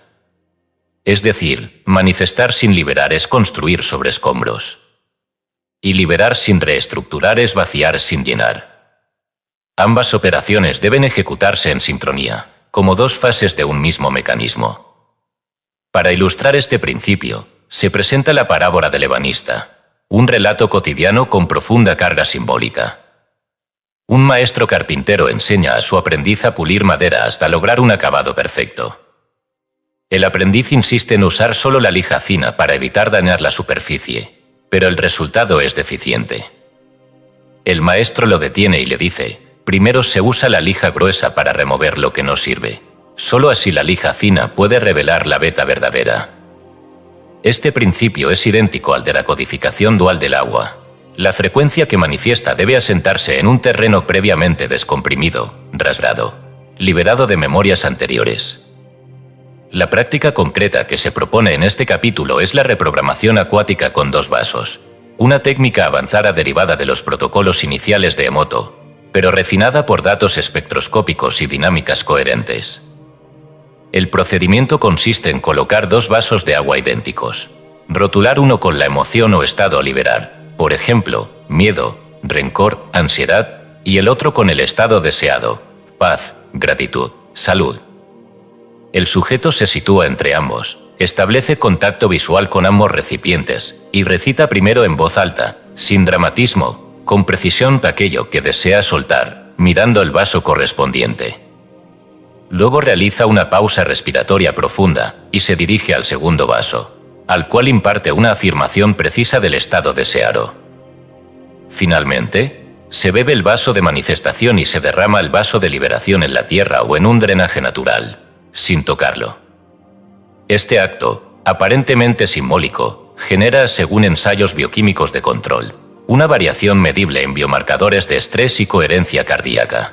Es decir, manifestar sin liberar es construir sobre escombros. Y liberar sin reestructurar es vaciar sin llenar. Ambas operaciones deben ejecutarse en sincronía, como dos fases de un mismo mecanismo. Para ilustrar este principio, se presenta la parábola del ebanista, un relato cotidiano con profunda carga simbólica. Un maestro carpintero enseña a su aprendiz a pulir madera hasta lograr un acabado perfecto. El aprendiz insiste en usar solo la lija fina para evitar dañar la superficie, pero el resultado es deficiente. El maestro lo detiene y le dice: primero se usa la lija gruesa para remover lo que no sirve. Solo así la lija fina puede revelar la veta verdadera. Este principio es idéntico al de la codificación dual del agua. La frecuencia que manifiesta debe asentarse en un terreno previamente descomprimido, rasgado, liberado de memorias anteriores. La práctica concreta que se propone en este capítulo es la reprogramación acuática con dos vasos, una técnica avanzada derivada de los protocolos iniciales de Emoto, pero refinada por datos espectroscópicos y dinámicas coherentes. El procedimiento consiste en colocar dos vasos de agua idénticos, rotular uno con la emoción o estado a liberar, por ejemplo, miedo, rencor, ansiedad, y el otro con el estado deseado, paz, gratitud, salud. El sujeto se sitúa entre ambos, establece contacto visual con ambos recipientes y recita primero en voz alta, sin dramatismo, con precisión aquello que desea soltar, mirando el vaso correspondiente. Luego realiza una pausa respiratoria profunda y se dirige al segundo vaso, al cual imparte una afirmación precisa del estado deseado. Finalmente, se bebe el vaso de manifestación y se derrama el vaso de liberación en la tierra o en un drenaje natural, sin tocarlo. Este acto, aparentemente simbólico, genera, según ensayos bioquímicos de control, una variación medible en biomarcadores de estrés y coherencia cardíaca.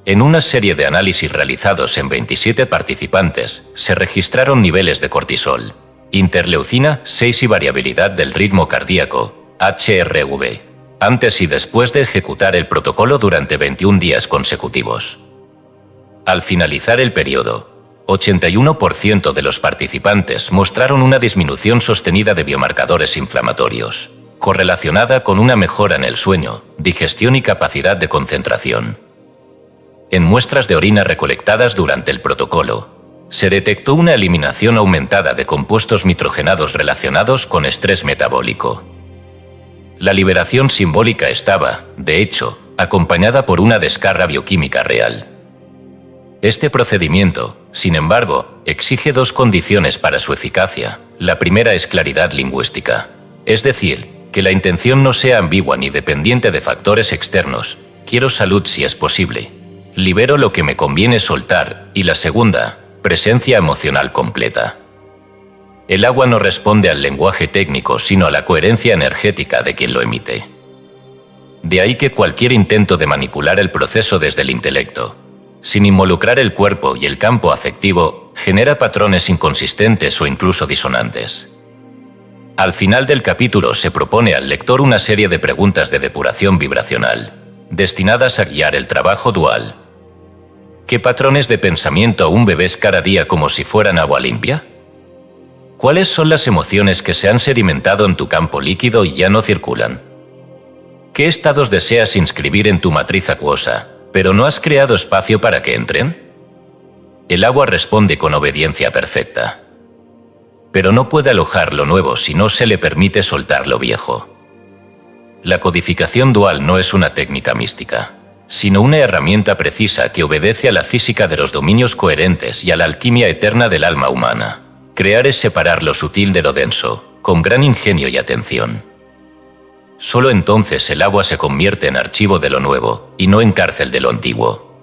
En una serie de análisis realizados en 27 participantes, se registraron niveles de cortisol, interleucina 6 y variabilidad del ritmo cardíaco, HRV, antes y después de ejecutar el protocolo durante 21 días consecutivos. Al finalizar el periodo, 81% de los participantes mostraron una disminución sostenida de biomarcadores inflamatorios, correlacionada con una mejora en el sueño, digestión y capacidad de concentración. En muestras de orina recolectadas durante el protocolo, se detectó una eliminación aumentada de compuestos nitrogenados relacionados con estrés metabólico. La liberación simbólica estaba, de hecho, acompañada por una descarga bioquímica real. Este procedimiento, sin embargo, exige dos condiciones para su eficacia. La primera es claridad lingüística, es decir, que la intención no sea ambigua ni dependiente de factores externos. Quiero salud si es posible. Libero lo que me conviene soltar. Y la segunda, presencia emocional completa. El agua no responde al lenguaje técnico, sino a la coherencia energética de quien lo emite. De ahí que cualquier intento de manipular el proceso desde el intelecto, sin involucrar el cuerpo y el campo afectivo, genera patrones inconsistentes o incluso disonantes. Al final del capítulo se propone al lector una serie de preguntas de depuración vibracional, destinadas a guiar el trabajo dual. ¿Qué patrones de pensamiento aún bebes cada día como si fueran agua limpia? ¿Cuáles son las emociones que se han sedimentado en tu campo líquido y ya no circulan? ¿Qué estados deseas inscribir en tu matriz acuosa, pero no has creado espacio para que entren? El agua responde con obediencia perfecta. Pero no puede alojar lo nuevo si no se le permite soltar lo viejo. La codificación dual no es una técnica mística, sino una herramienta precisa que obedece a la física de los dominios coherentes y a la alquimia eterna del alma humana. Crear es separar lo sutil de lo denso, con gran ingenio y atención. Solo entonces el agua se convierte en archivo de lo nuevo, y no en cárcel de lo antiguo.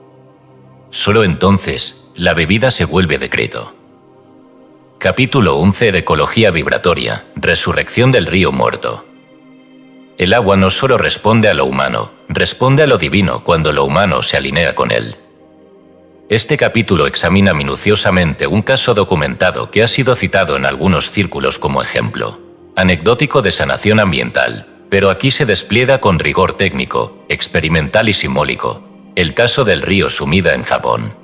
Solo entonces, la bebida se vuelve decreto. Capítulo 11. Ecología vibratoria, resurrección del río muerto. El agua no solo responde a lo humano, responde a lo divino cuando lo humano se alinea con él. Este capítulo examina minuciosamente un caso documentado que ha sido citado en algunos círculos como ejemplo anecdótico de sanación ambiental, pero aquí se despliega con rigor técnico, experimental y simbólico, el caso del río Sumida en Japón.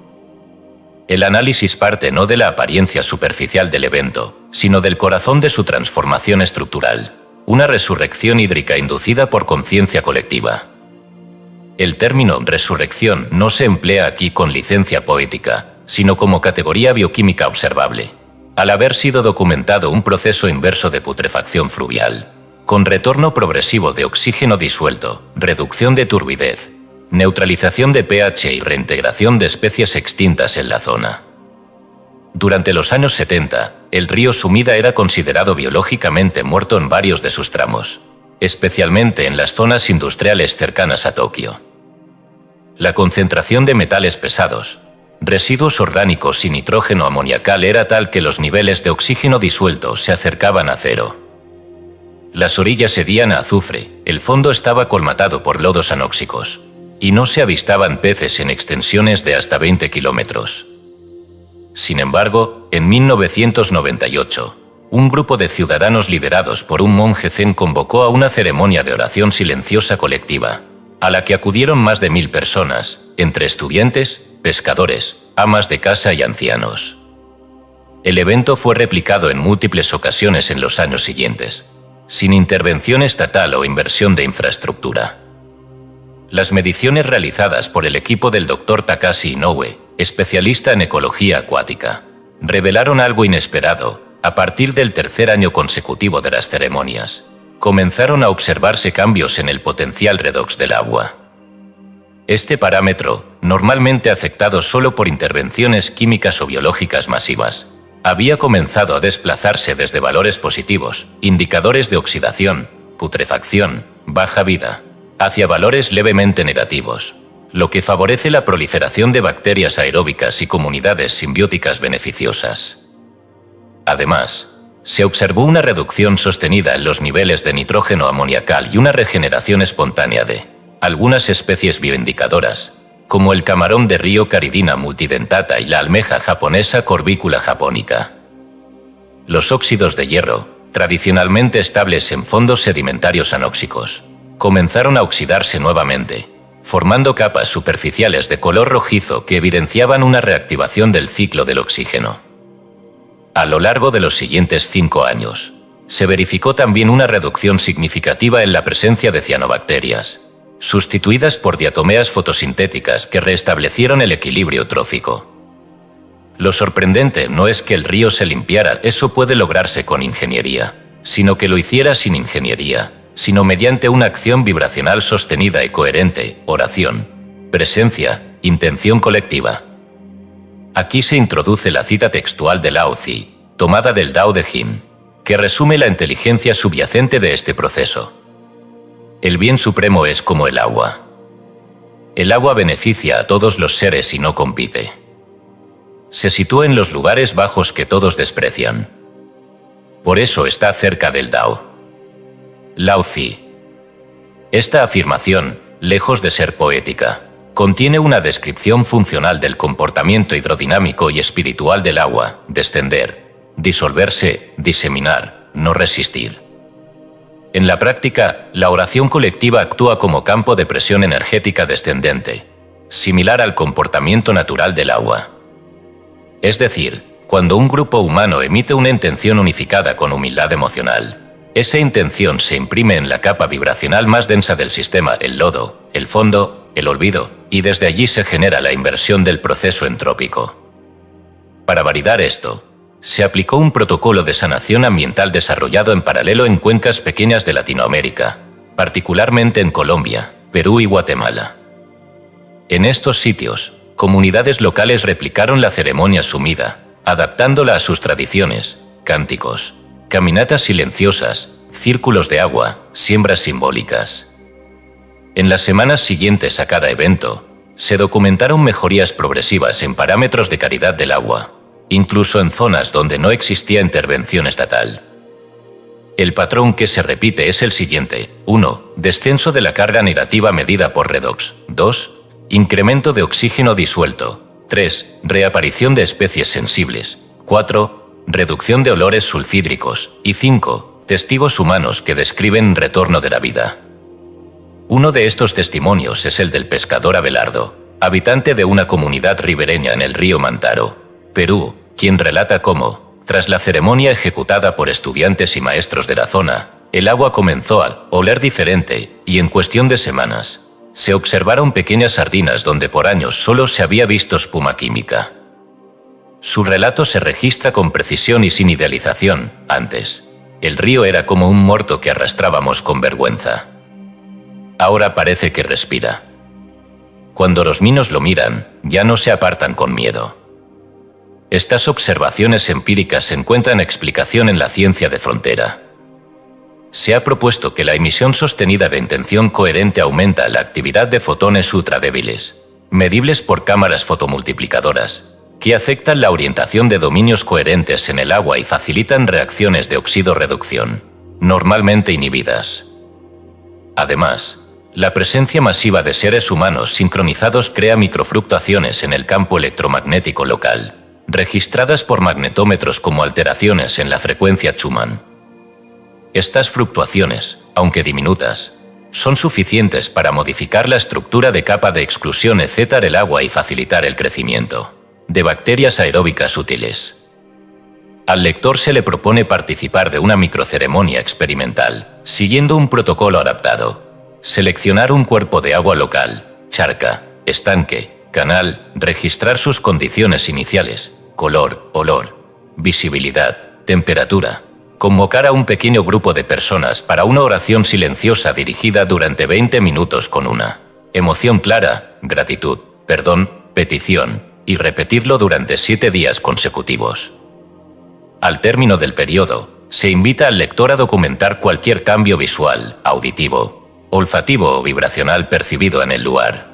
El análisis parte no de la apariencia superficial del evento, sino del corazón de su transformación estructural, una resurrección hídrica inducida por conciencia colectiva. El término resurrección no se emplea aquí con licencia poética, sino como categoría bioquímica observable, al haber sido documentado un proceso inverso de putrefacción fluvial, con retorno progresivo de oxígeno disuelto, reducción de turbidez, neutralización de pH y reintegración de especies extintas en la zona. Durante los años 70, el río Sumida era considerado biológicamente muerto en varios de sus tramos, especialmente en las zonas industriales cercanas a Tokio. La concentración de metales pesados, residuos orgánicos y nitrógeno amoniacal era tal que los niveles de oxígeno disuelto se acercaban a cero. Las orillas hedían a azufre, el fondo estaba colmatado por lodos anóxicos, y no se avistaban peces en extensiones de hasta 20 kilómetros. Sin embargo, en 1998, un grupo de ciudadanos liderados por un monje zen convocó a una ceremonia de oración silenciosa colectiva, a la que acudieron más de 1000 personas, entre estudiantes, pescadores, amas de casa y ancianos. El evento fue replicado en múltiples ocasiones en los años siguientes, sin intervención estatal o inversión de infraestructura. Las mediciones realizadas por el equipo del Dr. Takashi Inoue, especialista en ecología acuática, revelaron algo inesperado. A partir del tercer año consecutivo de las ceremonias, comenzaron a observarse cambios en el potencial redox del agua. Este parámetro, normalmente afectado solo por intervenciones químicas o biológicas masivas, había comenzado a desplazarse desde valores positivos, indicadores de oxidación, putrefacción, baja vida, hacia valores levemente negativos, lo que favorece la proliferación de bacterias aeróbicas y comunidades simbióticas beneficiosas. Además, se observó una reducción sostenida en los niveles de nitrógeno amoniacal y una regeneración espontánea de algunas especies bioindicadoras, como el camarón de río Caridina multidentata y la almeja japonesa Corbicula japonica. Los óxidos de hierro, tradicionalmente estables en fondos sedimentarios anóxicos, comenzaron a oxidarse nuevamente, formando capas superficiales de color rojizo que evidenciaban una reactivación del ciclo del oxígeno. A lo largo de los siguientes 5 años, se verificó también una reducción significativa en la presencia de cianobacterias, sustituidas por diatomeas fotosintéticas que restablecieron el equilibrio trófico. Lo sorprendente no es que el río se limpiara, eso puede lograrse con ingeniería, sino que lo hiciera sin ingeniería, sino mediante una acción vibracional sostenida y coherente, oración, presencia, intención colectiva. Aquí se introduce la cita textual de Lao Tzu, tomada del Dao de Jin, que resume la inteligencia subyacente de este proceso. El bien supremo es como el agua. El agua beneficia a todos los seres y no compite. Se sitúa en los lugares bajos que todos desprecian. Por eso está cerca del Dao. Lao Tzu. Esta afirmación, lejos de ser poética, contiene una descripción funcional del comportamiento hidrodinámico y espiritual del agua: descender, disolverse, diseminar, no resistir. En la práctica, la oración colectiva actúa como campo de presión energética descendente, similar al comportamiento natural del agua. Es decir, cuando un grupo humano emite una intención unificada con humildad emocional, esa intención se imprime en la capa vibracional más densa del sistema, el lodo, el fondo, el olvido, y desde allí se genera la inversión del proceso entrópico. Para validar esto, se aplicó un protocolo de sanación ambiental desarrollado en paralelo en cuencas pequeñas de Latinoamérica, particularmente en Colombia, Perú y Guatemala. En estos sitios, comunidades locales replicaron la ceremonia sumida, adaptándola a sus tradiciones, cánticos, caminatas silenciosas, círculos de agua, siembras simbólicas. En las semanas siguientes a cada evento, se documentaron mejorías progresivas en parámetros de calidad del agua, incluso en zonas donde no existía intervención estatal. El patrón que se repite es el siguiente: 1. Descenso de la carga negativa medida por redox. 2. Incremento de oxígeno disuelto. 3. Reaparición de especies sensibles. 4. Reducción de olores sulfídricos. Y 5. Testigos humanos que describen retorno de la vida. Uno de estos testimonios es el del pescador Abelardo, habitante de una comunidad ribereña en el río Mantaro, Perú, quien relata cómo, tras la ceremonia ejecutada por estudiantes y maestros de la zona, el agua comenzó a oler diferente y en cuestión de semanas, se observaron pequeñas sardinas donde por años solo se había visto espuma química. Su relato se registra con precisión y sin idealización. Antes, el río era como un muerto que arrastrábamos con vergüenza. Ahora parece que respira. Cuando los minos lo miran, ya no se apartan con miedo. Estas observaciones empíricas encuentran explicación en la ciencia de frontera. Se ha propuesto que la emisión sostenida de intención coherente aumenta la actividad de fotones ultradébiles, medibles por cámaras fotomultiplicadoras, que afectan la orientación de dominios coherentes en el agua y facilitan reacciones de oxidorreducción, normalmente inhibidas. Además, la presencia masiva de seres humanos sincronizados crea microfluctuaciones en el campo electromagnético local, registradas por magnetómetros como alteraciones en la frecuencia Schumann. Estas fluctuaciones, aunque diminutas, son suficientes para modificar la estructura de capa de exclusión etc. del agua y facilitar el crecimiento de bacterias aeróbicas útiles. Al lector se le propone participar de una microceremonia experimental, siguiendo un protocolo adaptado. Seleccionar un cuerpo de agua local, charca, estanque, canal, registrar sus condiciones iniciales, color, olor, visibilidad, temperatura. Convocar a un pequeño grupo de personas para una oración silenciosa dirigida durante 20 minutos con una emoción clara, gratitud, perdón, petición, y repetirlo durante 7 días consecutivos. Al término del periodo, se invita al lector a documentar cualquier cambio visual, auditivo, olfativo o vibracional percibido en el lugar.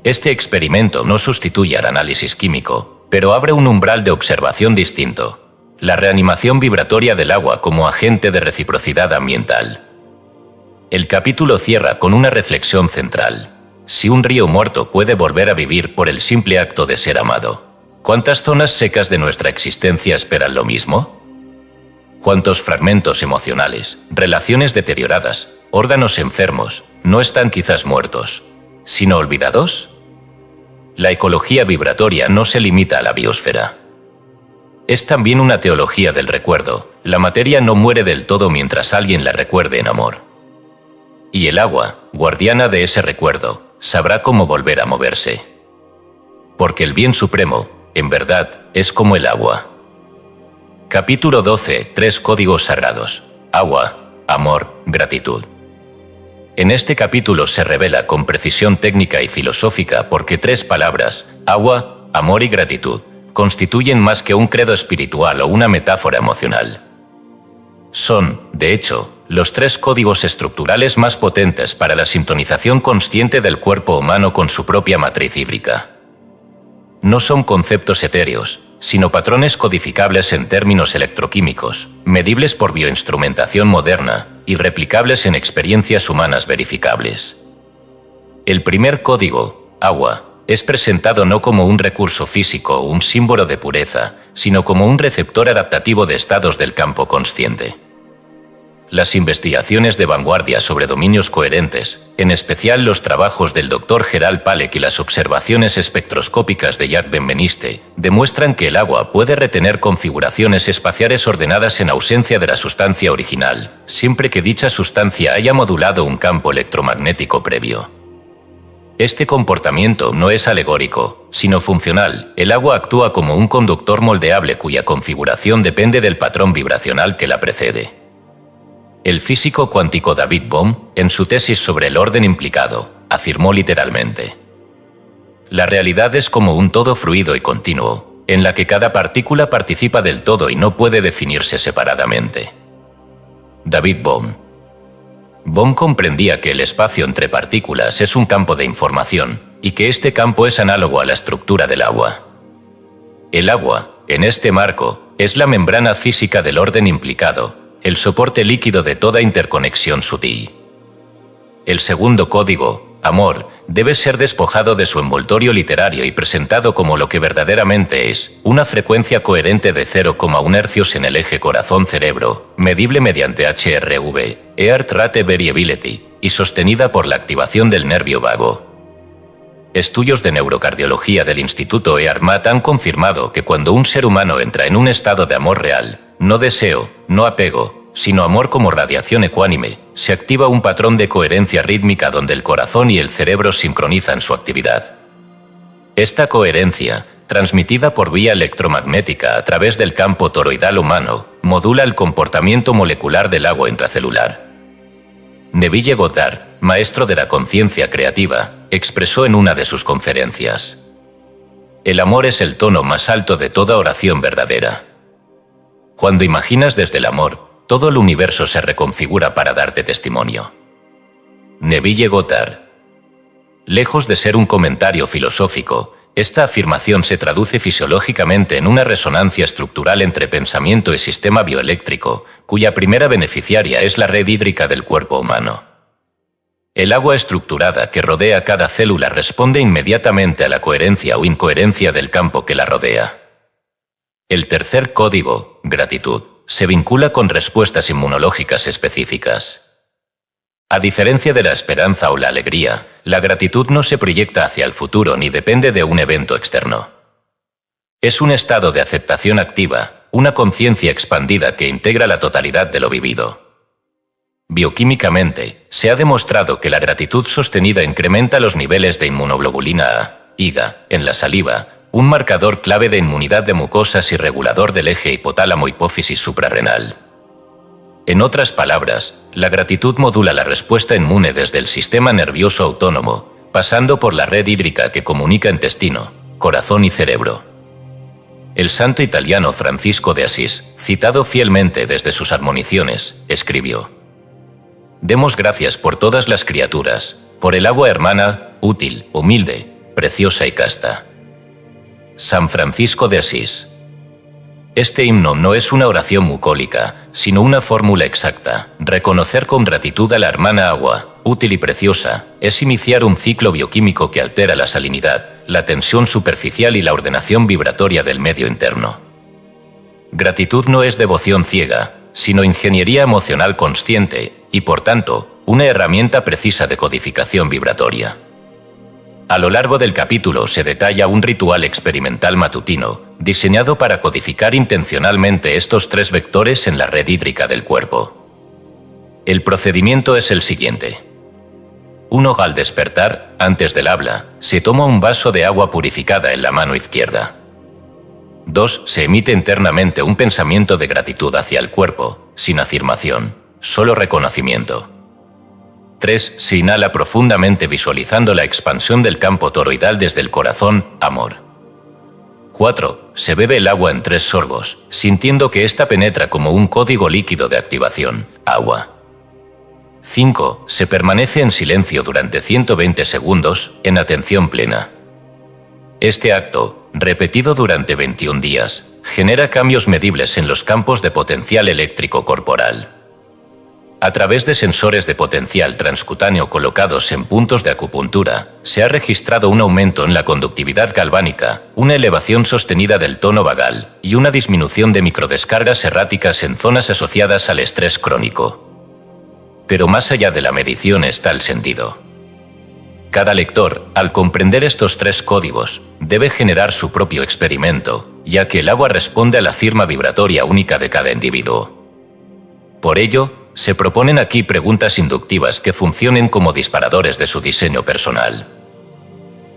Este experimento no sustituye al análisis químico, pero abre un umbral de observación distinto: la reanimación vibratoria del agua como agente de reciprocidad ambiental. El capítulo cierra con una reflexión central. Si un río muerto puede volver a vivir por el simple acto de ser amado, ¿cuántas zonas secas de nuestra existencia esperan lo mismo? ¿Cuántos fragmentos emocionales, relaciones deterioradas, órganos enfermos, no están quizás muertos, sino olvidados? La ecología vibratoria no se limita a la biosfera. Es también una teología del recuerdo. La materia no muere del todo mientras alguien la recuerde en amor. Y el agua, guardiana de ese recuerdo, sabrá cómo volver a moverse. Porque el bien supremo, en verdad, es como el agua. Capítulo 12. 3 códigos sagrados: agua, amor, gratitud. En este capítulo se revela con precisión técnica y filosófica porque 3 palabras, agua, amor y gratitud, constituyen más que un credo espiritual o una metáfora emocional. Son, de hecho, los 3 códigos estructurales más potentes para la sintonización consciente del cuerpo humano con su propia matriz híbrica. No son conceptos etéreos, sino patrones codificables en términos electroquímicos, medibles por bioinstrumentación moderna y replicables en experiencias humanas verificables. El primer código, agua, es presentado no como un recurso físico o un símbolo de pureza, sino como un receptor adaptativo de estados del campo consciente. Las investigaciones de vanguardia sobre dominios coherentes, en especial los trabajos del Dr. Gerald Palek y las observaciones espectroscópicas de Jack Benveniste, demuestran que el agua puede retener configuraciones espaciales ordenadas en ausencia de la sustancia original, siempre que dicha sustancia haya modulado un campo electromagnético previo. Este comportamiento no es alegórico, sino funcional. El agua actúa como un conductor moldeable cuya configuración depende del patrón vibracional que la precede. El físico cuántico David Bohm, en su tesis sobre el orden implicado, afirmó literalmente: la realidad es como un todo fluido y continuo, en la que cada partícula participa del todo y no puede definirse separadamente. David Bohm. Bohm comprendía que el espacio entre partículas es un campo de información, y que este campo es análogo a la estructura del agua. El agua, en este marco, es la membrana física del orden implicado, el soporte líquido de toda interconexión sutil. El segundo código, amor, debe ser despojado de su envoltorio literario y presentado como lo que verdaderamente es: una frecuencia coherente de 0,1 Hz en el eje corazón-cerebro, medible mediante HRV, Heart Rate Variability, y sostenida por la activación del nervio vago. Estudios de neurocardiología del Instituto EARMAT han confirmado que cuando un ser humano entra en un estado de amor real, no deseo, no apego, sino amor como radiación ecuánime, se activa un patrón de coherencia rítmica donde el corazón y el cerebro sincronizan su actividad. Esta coherencia, transmitida por vía electromagnética a través del campo toroidal humano, modula el comportamiento molecular del agua intracelular. Neville Goddard, maestro de la conciencia creativa, expresó en una de sus conferencias: el amor es el tono más alto de toda oración verdadera. Cuando imaginas desde el amor, todo el universo se reconfigura para darte testimonio. Neville Goddard. Lejos de ser un comentario filosófico, esta afirmación se traduce fisiológicamente en una resonancia estructural entre pensamiento y sistema bioeléctrico, cuya primera beneficiaria es la red hídrica del cuerpo humano. El agua estructurada que rodea cada célula responde inmediatamente a la coherencia o incoherencia del campo que la rodea. El tercer código, gratitud, se vincula con respuestas inmunológicas específicas. A diferencia de la esperanza o la alegría, la gratitud no se proyecta hacia el futuro ni depende de un evento externo. Es un estado de aceptación activa, una conciencia expandida que integra la totalidad de lo vivido. Bioquímicamente, se ha demostrado que la gratitud sostenida incrementa los niveles de inmunoglobulina A, IgA, en la saliva, un marcador clave de inmunidad de mucosas y regulador del eje hipotálamo-hipófisis suprarrenal. En otras palabras, la gratitud modula la respuesta inmune desde el sistema nervioso autónomo, pasando por la red hídrica que comunica intestino, corazón y cerebro. El santo italiano Francisco de Asís, citado fielmente desde sus admoniciones, escribió: «Demos gracias por todas las criaturas, por el agua hermana, útil, humilde, preciosa y casta». San Francisco de Asís. Este himno no es una oración bucólica, sino una fórmula exacta. Reconocer con gratitud a la hermana agua, útil y preciosa, es iniciar un ciclo bioquímico que altera la salinidad, la tensión superficial y la ordenación vibratoria del medio interno. Gratitud no es devoción ciega, sino ingeniería emocional consciente y, por tanto, una herramienta precisa de codificación vibratoria. A lo largo del capítulo se detalla un ritual experimental matutino, diseñado para codificar intencionalmente estos tres vectores en la red hídrica del cuerpo. El procedimiento es el siguiente. 1. Al despertar, antes del habla, se toma un vaso de agua purificada en la mano izquierda. 2. Se emite internamente un pensamiento de gratitud hacia el cuerpo, sin afirmación, solo reconocimiento. 3. Se inhala profundamente visualizando la expansión del campo toroidal desde el corazón, amor. 4. Se bebe el agua en 3 sorbos, sintiendo que ésta penetra como un código líquido de activación, agua. 5. Se permanece en silencio durante 120 segundos, en atención plena. Este acto, repetido durante 21 días, genera cambios medibles en los campos de potencial eléctrico corporal. A través de sensores de potencial transcutáneo colocados en puntos de acupuntura, se ha registrado un aumento en la conductividad galvánica, una elevación sostenida del tono vagal y una disminución de microdescargas erráticas en zonas asociadas al estrés crónico. Pero más allá de la medición está el sentido. Cada lector, al comprender estos 3 códigos, debe generar su propio experimento, ya que el agua responde a la firma vibratoria única de cada individuo. Por ello, se proponen aquí preguntas inductivas que funcionen como disparadores de su diseño personal.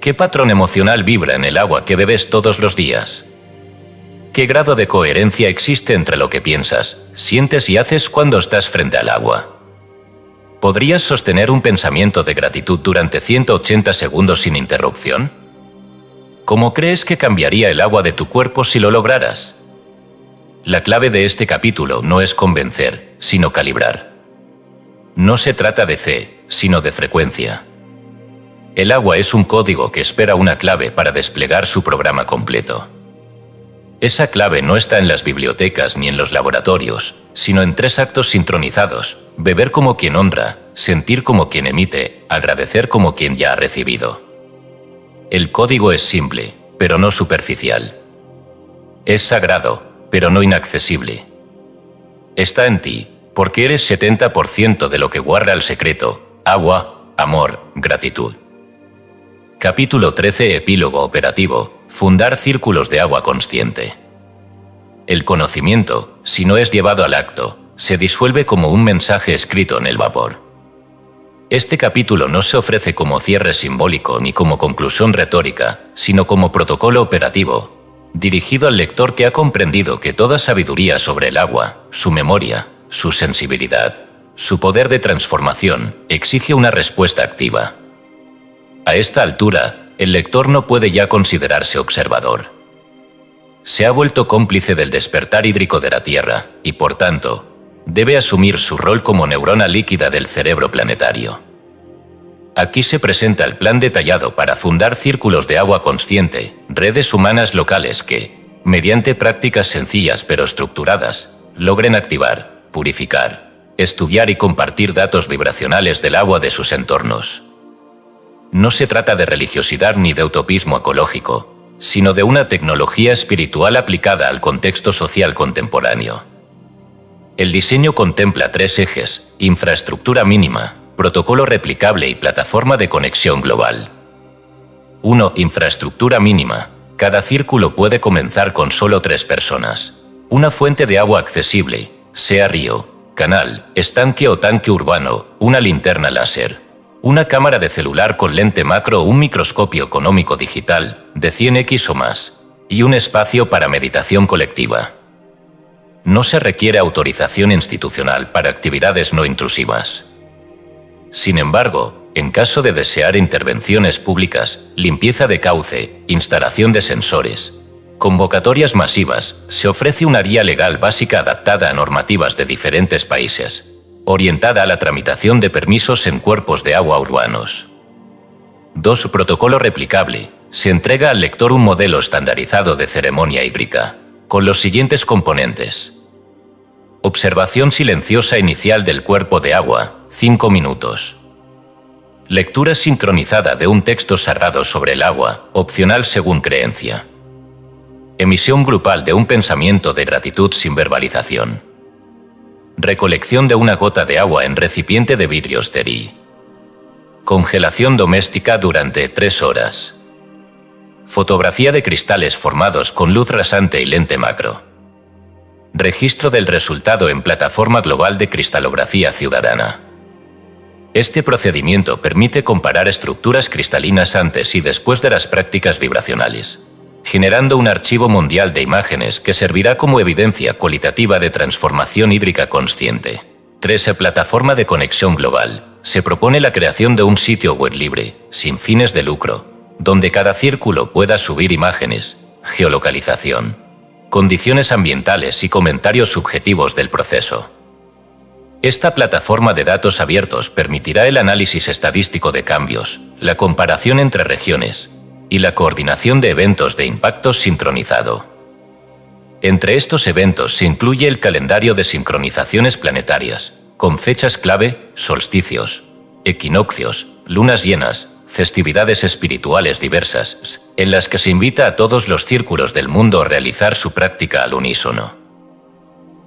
¿Qué patrón emocional vibra en el agua que bebes todos los días? ¿Qué grado de coherencia existe entre lo que piensas, sientes y haces cuando estás frente al agua? ¿Podrías sostener un pensamiento de gratitud durante 180 segundos sin interrupción? ¿Cómo crees que cambiaría el agua de tu cuerpo si lo lograras? La clave de este capítulo no es convencer, sino calibrar. No se trata de fe, sino de frecuencia. El agua es un código que espera una clave para desplegar su programa completo. Esa clave no está en las bibliotecas ni en los laboratorios, sino en 3 actos sincronizados: beber como quien honra, sentir como quien emite, agradecer como quien ya ha recibido. El código es simple, pero no superficial. Es sagrado, pero no inaccesible. Está en ti, porque eres 70% de lo que guarda el secreto: agua, amor, gratitud. Capítulo 13. Epílogo operativo. Fundar círculos de agua consciente. El conocimiento, si no es llevado al acto, se disuelve como un mensaje escrito en el vapor. Este capítulo no se ofrece como cierre simbólico ni como conclusión retórica, sino como protocolo operativo, dirigido al lector que ha comprendido que toda sabiduría sobre el agua, su memoria, su sensibilidad, su poder de transformación, exige una respuesta activa. A esta altura, el lector no puede ya considerarse observador. Se ha vuelto cómplice del despertar hídrico de la Tierra y, por tanto, debe asumir su rol como neurona líquida del cerebro planetario. Aquí se presenta el plan detallado para fundar círculos de agua consciente, redes humanas locales que, mediante prácticas sencillas pero estructuradas, logren activar, purificar, estudiar y compartir datos vibracionales del agua de sus entornos. No se trata de religiosidad ni de utopismo ecológico, sino de una tecnología espiritual aplicada al contexto social contemporáneo. El diseño contempla 3 ejes: infraestructura mínima, protocolo replicable y plataforma de conexión global. 1. Infraestructura mínima. Cada círculo puede comenzar con solo 3 personas. una fuente de agua accesible, sea río, canal, estanque o tanque urbano, una linterna láser, una cámara de celular con lente macro o un microscopio económico digital de 100x o más, y un espacio para meditación colectiva. No se requiere autorización institucional para actividades no intrusivas. Sin embargo, en caso de desear intervenciones públicas, limpieza de cauce, instalación de sensores, convocatorias masivas, se ofrece una guía legal básica adaptada a normativas de diferentes países, orientada a la tramitación de permisos en cuerpos de agua urbanos. 2. Protocolo replicable. Se entrega al lector un modelo estandarizado de ceremonia hídrica, con los siguientes componentes. Observación silenciosa inicial del cuerpo de agua, 5 minutos. Lectura sincronizada de un texto sagrado sobre el agua, opcional según creencia. Emisión grupal de un pensamiento de gratitud sin verbalización. Recolección de una gota de agua en recipiente de vidrio estéril. Congelación doméstica durante 3 horas. Fotografía de cristales formados con luz rasante y lente macro. Registro del resultado en plataforma global de cristalografía ciudadana. Este procedimiento permite comparar estructuras cristalinas antes y después de las prácticas vibracionales, generando un archivo mundial de imágenes que servirá como evidencia cualitativa de transformación hídrica consciente. 3. Plataforma de conexión global. Se propone la creación de un sitio web libre, sin fines de lucro, donde cada círculo pueda subir imágenes, geolocalización, condiciones ambientales y comentarios subjetivos del proceso. Esta plataforma de datos abiertos permitirá el análisis estadístico de cambios, la comparación entre regiones y la coordinación de eventos de impacto sincronizado. Entre estos eventos se incluye el calendario de sincronizaciones planetarias, con fechas clave, solsticios, equinoccios, lunas llenas, festividades espirituales diversas, en las que se invita a todos los círculos del mundo a realizar su práctica al unísono.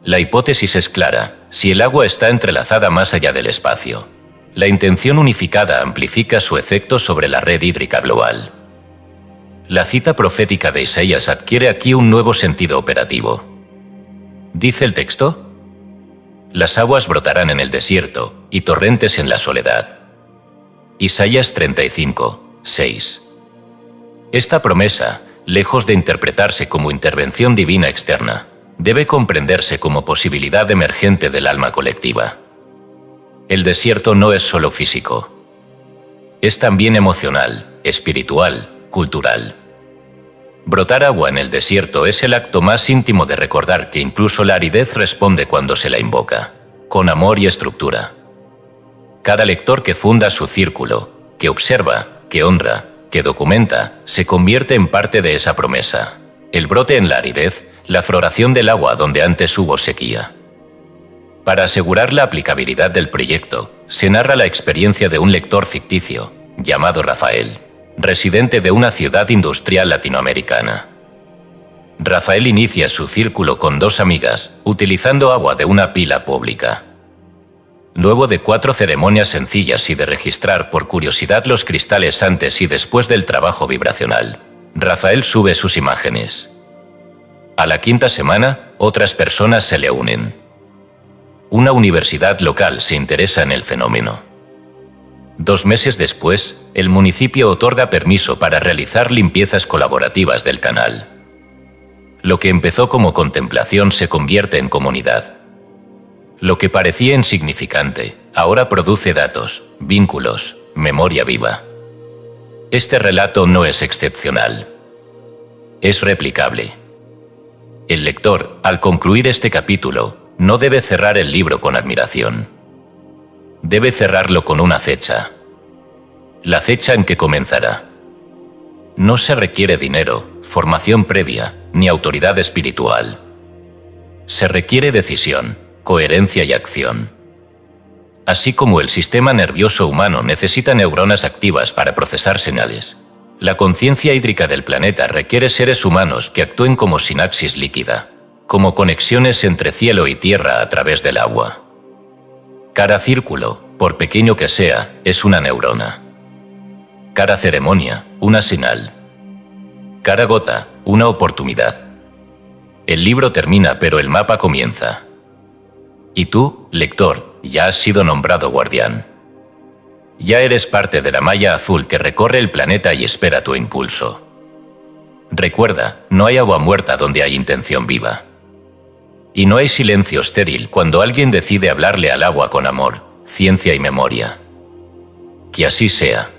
La hipótesis es clara: si el agua está entrelazada más allá del espacio, la intención unificada amplifica su efecto sobre la red hídrica global. La cita profética de Isaías adquiere aquí un nuevo sentido operativo. ¿Dice el texto? Las aguas brotarán en el desierto, y torrentes en la soledad. Isaías 35, 6. Esta promesa, lejos de interpretarse como intervención divina externa, debe comprenderse como posibilidad emergente del alma colectiva. El desierto no es solo físico. Es también emocional, espiritual, cultural. Brotar agua en el desierto es el acto más íntimo de recordar que incluso la aridez responde cuando se la invoca, con amor y estructura. Cada lector que funda su círculo, que observa, que honra, que documenta, se convierte en parte de esa promesa. El brote en la aridez, la floración del agua donde antes hubo sequía. Para asegurar la aplicabilidad del proyecto, se narra la experiencia de un lector ficticio, llamado Rafael, residente de una ciudad industrial latinoamericana. Rafael inicia su círculo con 2 amigas, utilizando agua de una pila pública. Luego de 4 ceremonias sencillas y de registrar por curiosidad los cristales antes y después del trabajo vibracional, Rafael sube sus imágenes. A la 5ª semana, otras personas se le unen. Una universidad local se interesa en el fenómeno. 2 meses después, el municipio otorga permiso para realizar limpiezas colaborativas del canal. Lo que empezó como contemplación se convierte en comunidad. Lo que parecía insignificante, ahora produce datos, vínculos, memoria viva. Este relato no es excepcional. Es replicable. El lector, al concluir este capítulo, no debe cerrar el libro con admiración. Debe cerrarlo con una fecha. La fecha en que comenzará. No se requiere dinero, formación previa, ni autoridad espiritual. Se requiere decisión, coherencia y acción. Así como el sistema nervioso humano necesita neuronas activas para procesar señales, la conciencia hídrica del planeta requiere seres humanos que actúen como sinapsis líquida, como conexiones entre cielo y tierra a través del agua. Cada círculo, por pequeño que sea, es una neurona. Cada ceremonia, una señal. Cada gota, una oportunidad. El libro termina, pero el mapa comienza. Y tú, lector, ya has sido nombrado guardián. Ya eres parte de la malla azul que recorre el planeta y espera tu impulso. Recuerda, no hay agua muerta donde hay intención viva. Y no hay silencio estéril cuando alguien decide hablarle al agua con amor, ciencia y memoria. Que así sea.